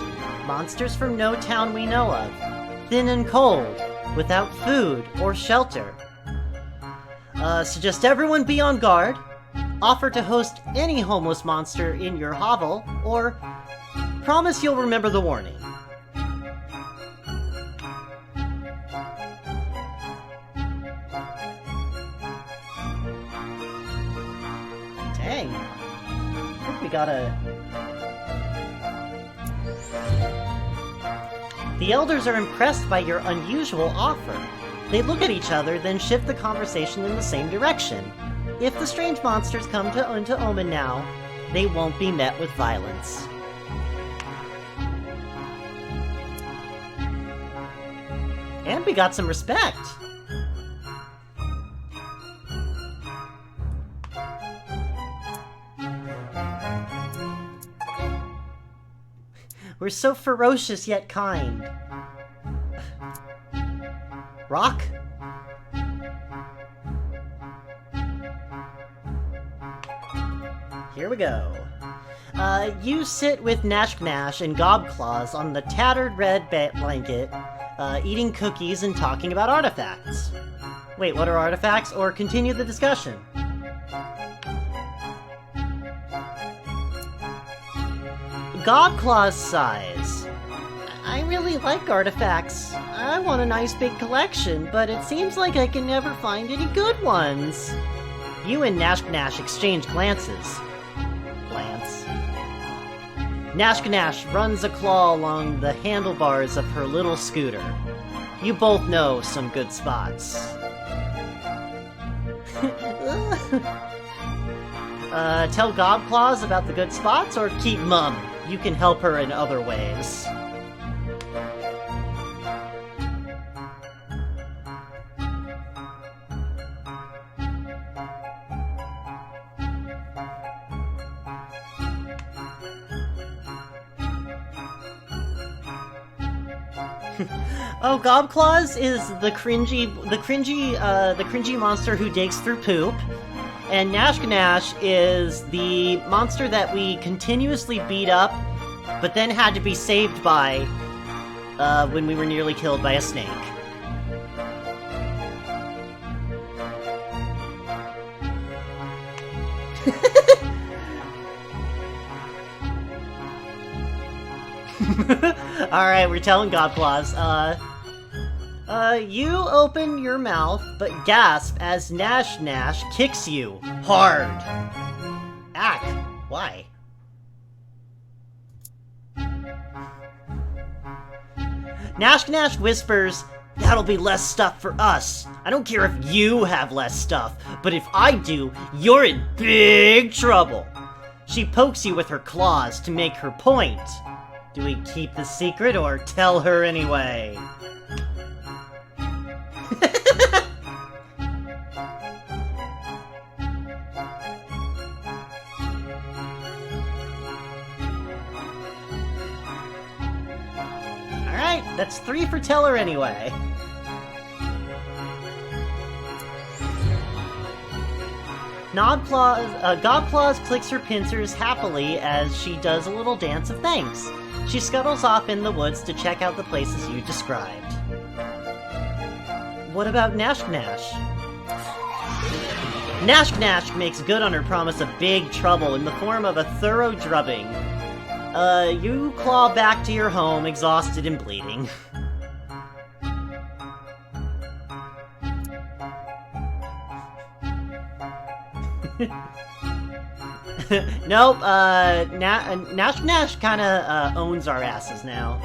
[SPEAKER 1] Monsters from no town we know of. Thin and cold, without food or shelter. Suggest everyone be on guard, offer to host any homeless monster in your hovel, or promise you'll remember the warning." Dang. I think we gotta... The elders are impressed by your unusual offer. They look at each other, then shift the conversation in the same direction. If the strange monsters come into Omen now, they won't be met with violence. And we got some respect. We're so ferocious yet kind. Rock? Here we go. You sit with Nashknash and Gobclaws on the tattered red blanket, eating cookies and talking about artifacts. Wait, what are artifacts? Or continue the discussion. Gobclaws sighs. "I really like artifacts. I want a nice big collection, but it seems like I can never find any good ones." You and Nashknash exchange glances. Glance. Nashknash runs a claw along the handlebars of her little scooter. You both know some good spots. Tell Gobclaws about the good spots, or keep mum? You can help her in other ways. Oh, Gobclaws is the cringy monster who digs through poop, and Nashknash is the monster that we continuously beat up, but then had to be saved by when we were nearly killed by a snake. Alright, we're telling Gobclaws. You open your mouth, but gasp as Nashknash kicks you hard. Ack, why? Nashknash whispers, That'll be less stuff for us. I don't care if you have less stuff, but if I do, you're in big trouble. She pokes you with her claws to make her point. Do we keep the secret or tell her anyway? Alright, that's 3 for tell her anyway. Gobclaws clicks her pincers happily as she does a little dance of thanks. She scuttles off in the woods to check out the places you described. What about Nash Nash? Nash Nash makes good on her promise of big trouble in the form of a thorough drubbing. You claw back to your home, exhausted and bleeding. Nope, Nash Nash kinda, owns our asses now.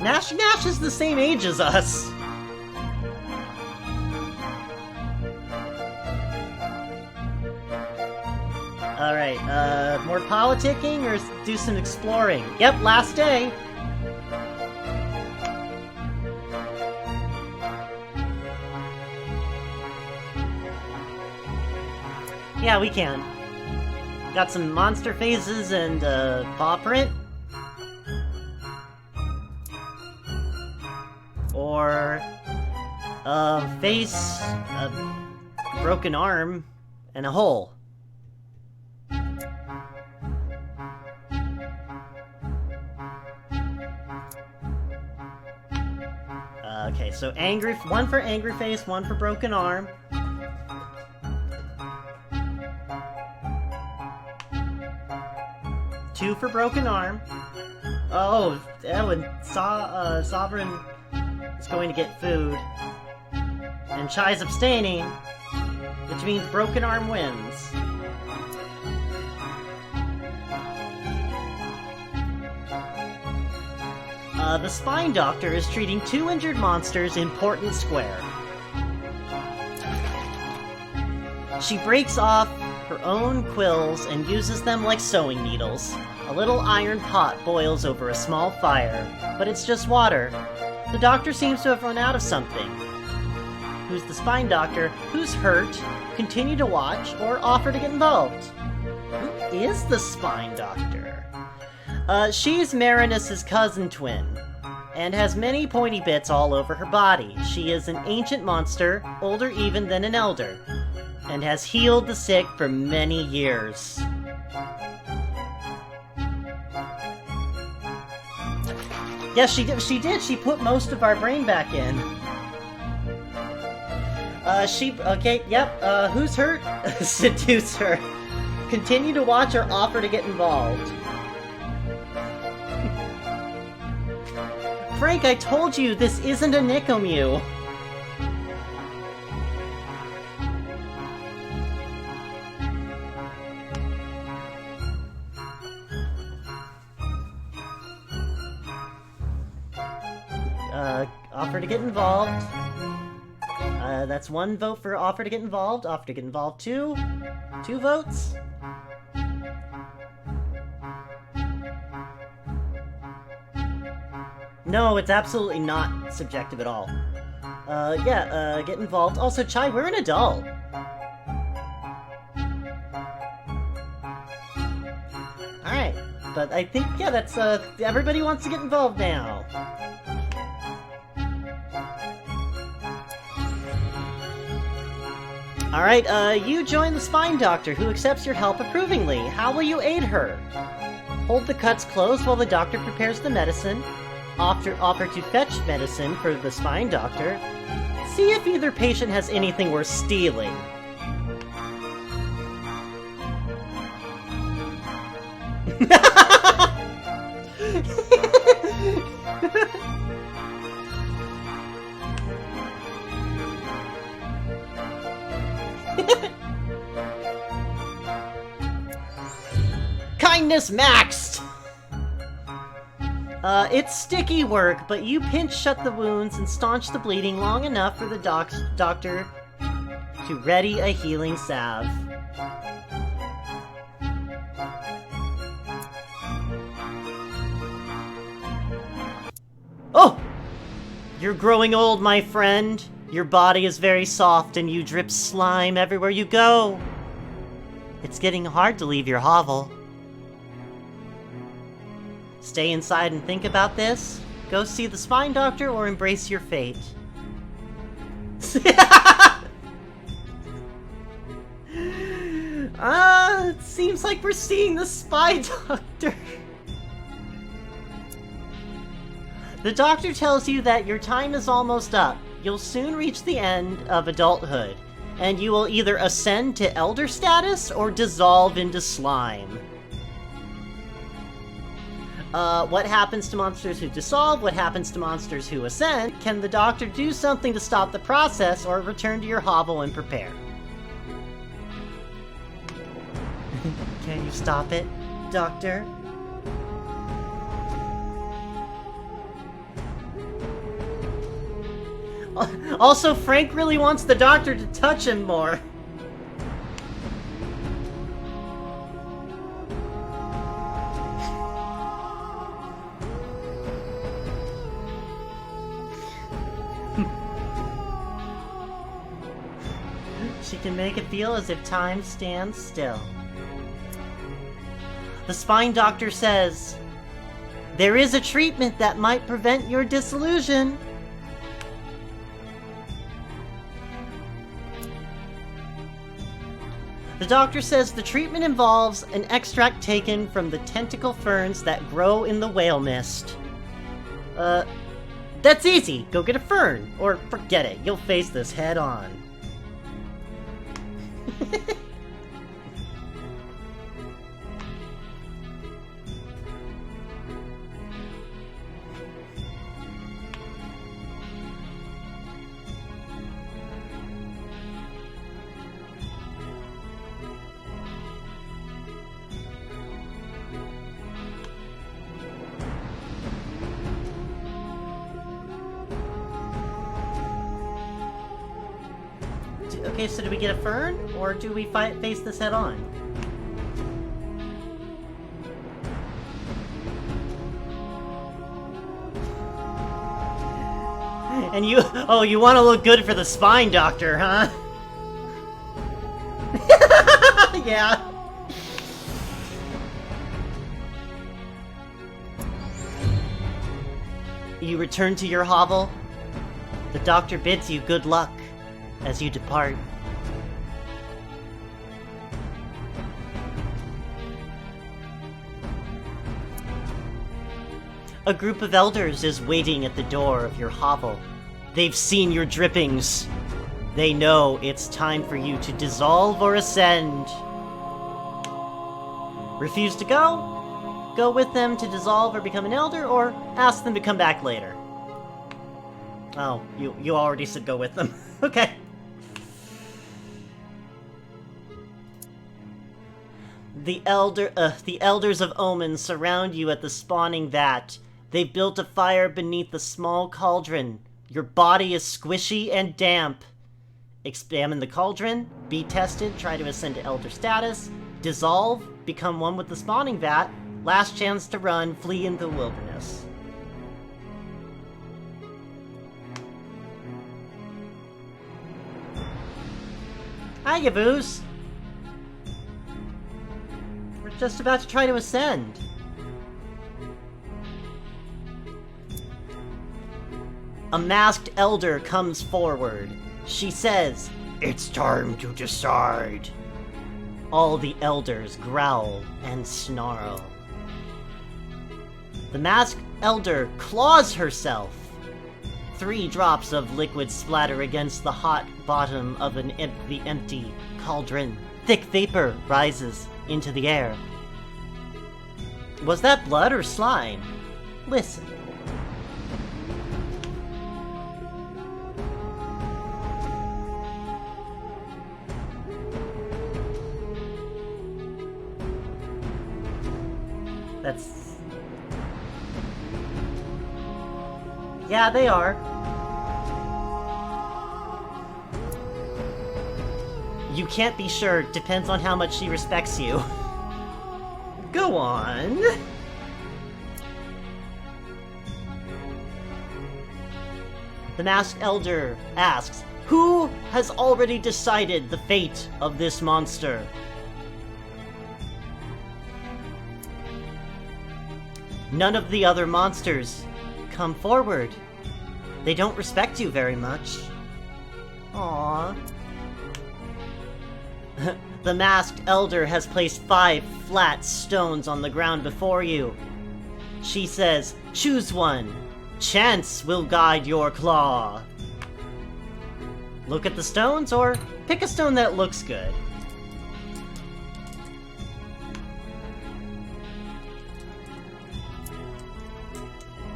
[SPEAKER 1] Nash Nash is the same age as us. Alright, more politicking or do some exploring? Yep, last day. Yeah, we can. Got some monster phases and, paw print. Or, face, a broken arm, and a hole. Okay, so one for angry face, one for broken arm. Two for broken arm. Oh, and Sovereign is going to get food. And Chai's abstaining, which means broken arm wins. The Spine Doctor is treating 2 injured monsters in Portland Square. She breaks off her own quills and uses them like sewing needles. A little iron pot boils over a small fire, but it's just water. The doctor seems to have run out of something. Who's the Spine Doctor? Who's hurt? Continue to watch, or offer to get involved? Who is the Spine Doctor? She's Marinus' cousin twin, and has many pointy bits all over her body. She is an ancient monster, older even than an elder, and has healed the sick for many years. Yes, she did. She put most of our brain back in. Okay, yep, who's hurt? Seduce her. Continue to watch or offer to get involved. Frank, I told you, this isn't a Nicomew. Offer to get involved. That's 1 vote for offer to get involved. Offer to get involved 2. 2 votes. No, it's absolutely not subjective at all. Yeah, get involved. Also, Chai, we're an adult. Alright, but I think, yeah, that's, everybody wants to get involved now. Alright, you join the Spine Doctor, who accepts your help approvingly. How will you aid her? Hold the cuts closed while the doctor prepares the medicine. Offer to fetch medicine for the Spine Doctor. See if either patient has anything worth stealing. Kindness maxed! It's sticky work, but you pinch shut the wounds and staunch the bleeding long enough for the doctor to ready a healing salve. Oh! You're growing old, my friend. Your body is very soft and you drip slime everywhere you go. It's getting hard to leave your hovel. Stay inside and think about this, go see the spine doctor, or embrace your fate. It seems like we're seeing the spine doctor. The doctor tells you that your time is almost up. You'll soon reach the end of adulthood, and you will either ascend to elder status or dissolve into slime. What happens to monsters who dissolve? What happens to monsters who ascend? Can the doctor do something to stop the process, or return to your hovel and prepare? Can you stop it, Doctor? Also, Frank really wants the doctor to touch him more. She can make it feel as if time stands still. The spine doctor says, there is a treatment that might prevent your disillusion. The doctor says the treatment involves an extract taken from the tentacle ferns that grow in the whale mist. That's easy. Go get a fern. Or forget it. You'll face this head on. Okay, so do we get a fern, or do we face this head on? And you want to look good for the spine doctor, huh? Yeah. You return to your hovel. The doctor bids you good luck as you depart. A group of elders is waiting at the door of your hovel. They've seen your drippings. They know it's time for you to dissolve or ascend. Refuse to go? Go with them to dissolve or become an elder, or ask them to come back later. Oh, you already said go with them. Okay. The elders of Omen surround you at the spawning vat. They've built a fire beneath the small cauldron. Your body is squishy and damp. Examine the cauldron, be tested, try to ascend to elder status, dissolve, become one with the spawning vat, last chance to run, flee into the wilderness. Hi, Yavoos! We're just about to try to ascend. A masked elder comes forward. She says, "It's time to decide." All the elders growl and snarl. The masked elder claws herself. 3 drops of liquid splatter against the hot bottom of the empty cauldron. Thick vapor rises into the air. Was that blood or slime? Listen. Yeah, they are. You can't be sure. Depends on how much she respects you. Go on. The Masked Elder asks, who has already decided the fate of this monster? None of the other monsters come forward. They don't respect you very much. Aww. The Masked Elder has placed 5 flat stones on the ground before you. She says, choose one. Chance will guide your claw. Look at the stones, or pick a stone that looks good.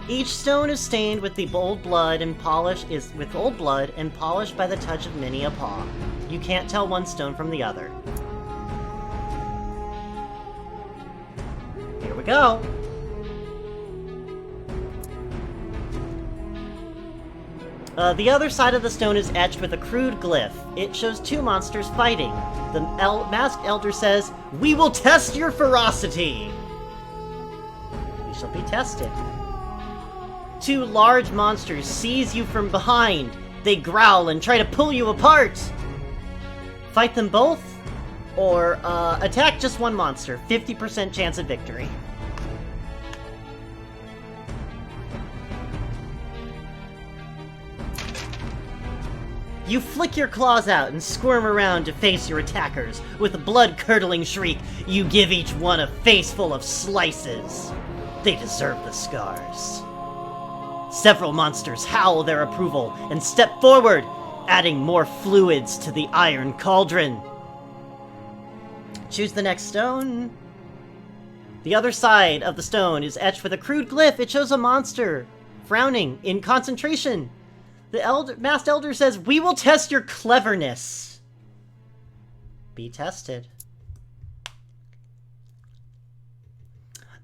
[SPEAKER 1] Each stone is stained with the old blood and polished by the touch of many a paw. You can't tell one stone from the other. Here we go. The other side of the stone is etched with a crude glyph. It shows 2 monsters fighting. The Masked Elder says, we will test your ferocity! We shall be tested. 2 large monsters seize you from behind. They growl and try to pull you apart. Fight them both, or attack just one monster. 50% chance of victory. You flick your claws out and squirm around to face your attackers. With a blood-curdling shriek, you give each one a face full of slices. They deserve the scars. Several monsters howl their approval and step forward, adding more fluids to the iron cauldron. Choose the next stone. The other side of the stone is etched with a crude glyph. It shows a monster frowning in concentration. The Masked Elder says, we will test your cleverness. Be tested.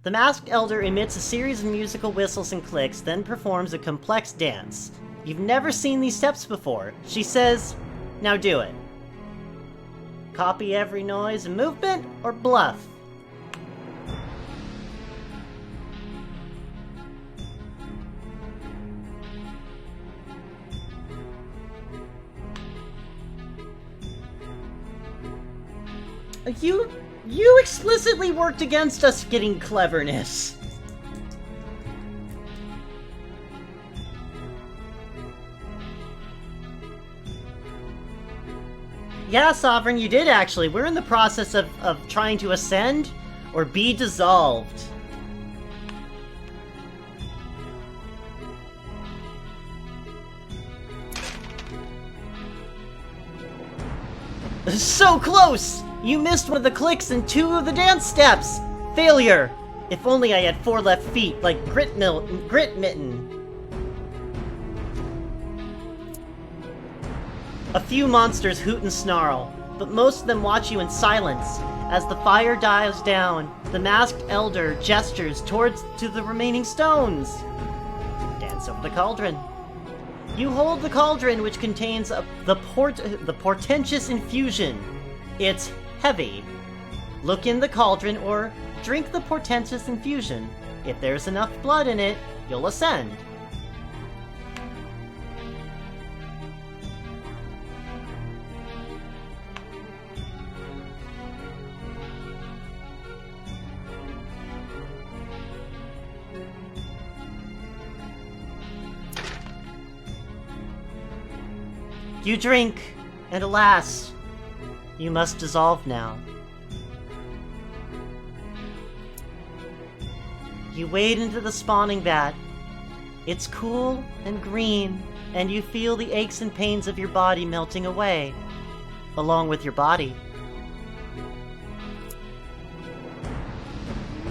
[SPEAKER 1] The Masked Elder emits a series of musical whistles and clicks, then performs a complex dance. You've never seen these steps before. She says, now do it. Copy every noise and movement, or bluff? You explicitly worked against us getting cleverness. Yeah, Sovereign, you did actually. We're in the process of trying to ascend or be dissolved. So close! You missed one of the clicks and 2 of the dance steps! Failure! If only I had 4 left feet, like Grit Mitten. A few monsters hoot and snarl, but most of them watch you in silence. As the fire dies down, the Masked Elder gestures to the remaining stones. Dance over the cauldron. You hold the cauldron, which contains the portentous infusion. It's heavy. Look in the cauldron or drink the portentous infusion. If there's enough blood in it, you'll ascend. You drink, and alas, you must dissolve now. You wade into the spawning vat. It's cool and green, and you feel the aches and pains of your body melting away, along with your body.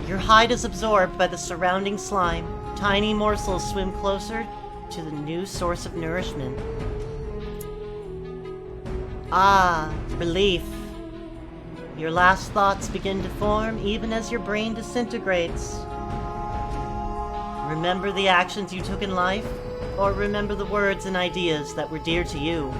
[SPEAKER 1] Your hide is absorbed by the surrounding slime. Tiny morsels swim closer to the new source of nourishment. Ah, relief. Your last thoughts begin to form even as your brain disintegrates. Remember the actions you took in life? or remember the words and ideas that were dear to you.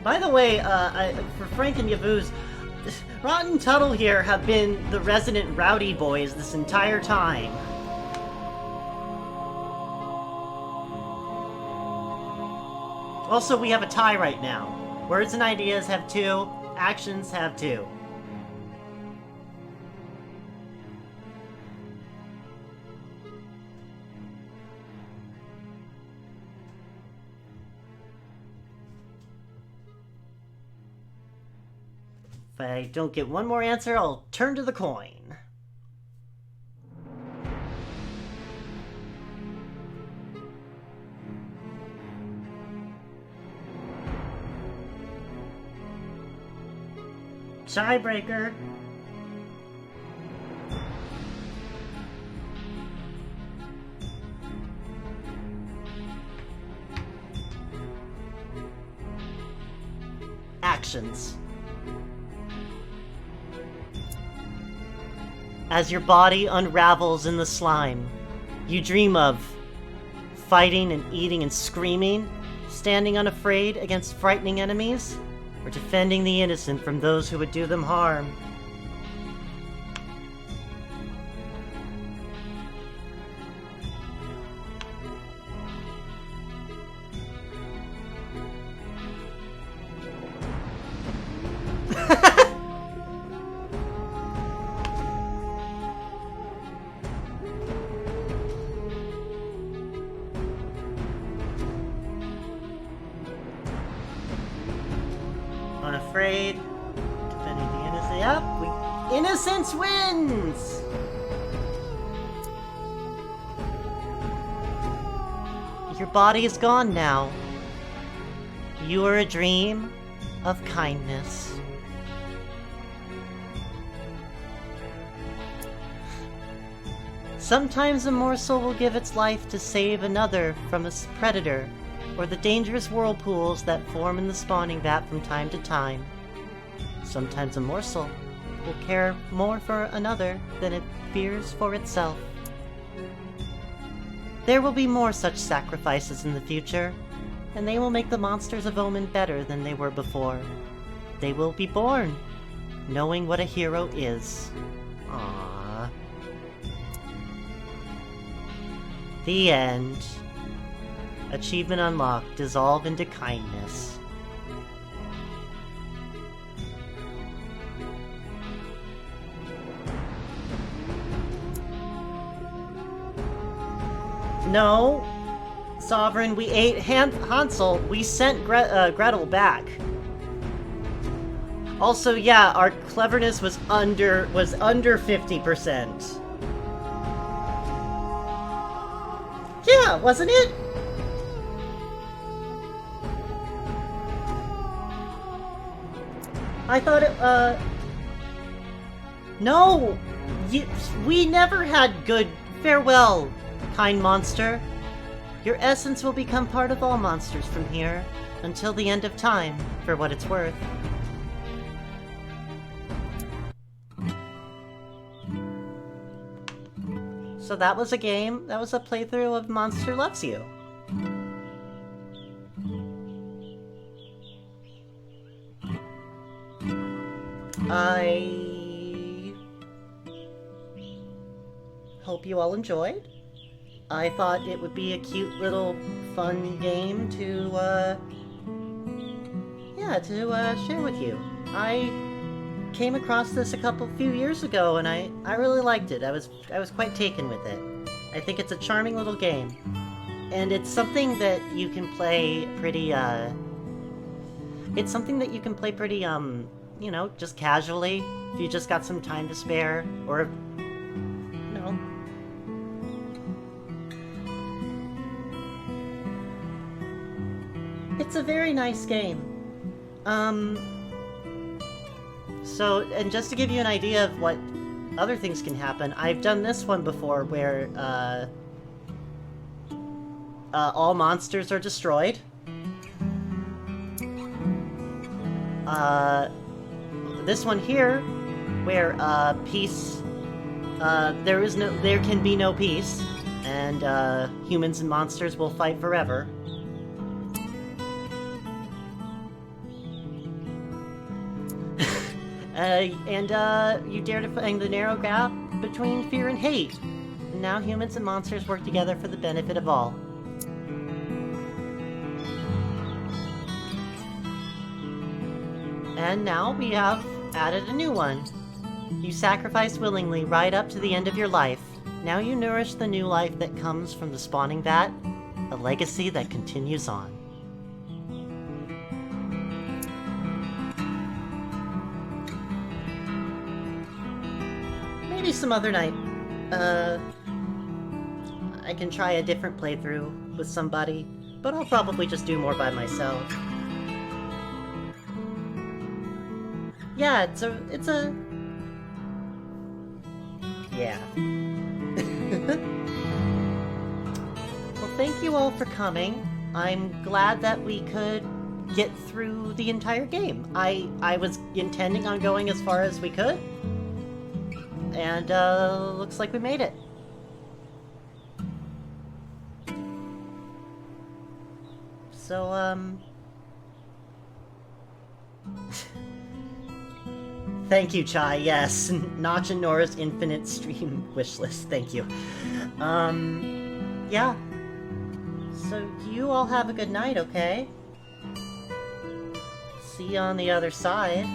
[SPEAKER 1] By the way, for Frank and Yavuz, Rotten Tuttle here have been the resident rowdy boys this entire time. Also, we have a tie right now. Words and ideas have 2, actions have 2. If I don't get one more answer, I'll turn to the coin. Tiebreaker. Actions. As your body unravels in the slime, you dream of fighting and eating and screaming, standing unafraid against frightening enemies, or defending the innocent from those who would do them harm. Unafraid, defending the innocent. Yep, innocence wins! Your body is gone now. You are a dream of kindness. Sometimes a morsel will give its life to save another from a predator, or the dangerous whirlpools that form in the spawning vat from time to time. Sometimes a morsel will care more for another than it fears for itself. There will be more such sacrifices in the future, and they will make the monsters of Omen better than they were before. They will be born, knowing what a hero is. Aww. The end. Achievement unlocked. Dissolve into kindness. No, Sovereign, we ate Hansel. We sent Gretel back. Also, yeah, our cleverness was under 50%. Yeah, wasn't it? I thought it, No! We never had good... Farewell, kind monster. Your essence will become part of all monsters from here, until the end of time, for what it's worth. So that was a game. That was a playthrough of Monster Loves You. I hope you all enjoyed. I thought it would be a cute little fun game to share with you. I came across this a few years ago, and I really liked it. I was quite taken with it. I think it's a charming little game, and it's something that you can play pretty you know, just casually, if you just got some time to spare, or, you know. It's a very nice game. So, and just to give you an idea of what other things can happen. I've done this one before where, all monsters are destroyed. This one here, where, peace, there can be no peace, and, humans and monsters will fight forever. You dare to find the narrow gap between fear and hate. And now humans and monsters work together for the benefit of all. And now we have added a new one. You sacrificed willingly right up to the end of your life. Now you nourish the new life that comes from the spawning vat, a legacy that continues on. Maybe some other night. I can try a different playthrough with somebody, but I'll probably just do more by myself. Yeah, it's a... Yeah. Well, thank you all for coming. I'm glad that we could get through the entire game. I was intending on going as far as we could. And, looks like we made it. So, Thank you, Chai, yes. Notch and Nora's infinite stream wishlist, thank you. Yeah. So, you all have a good night, okay? See you on the other side.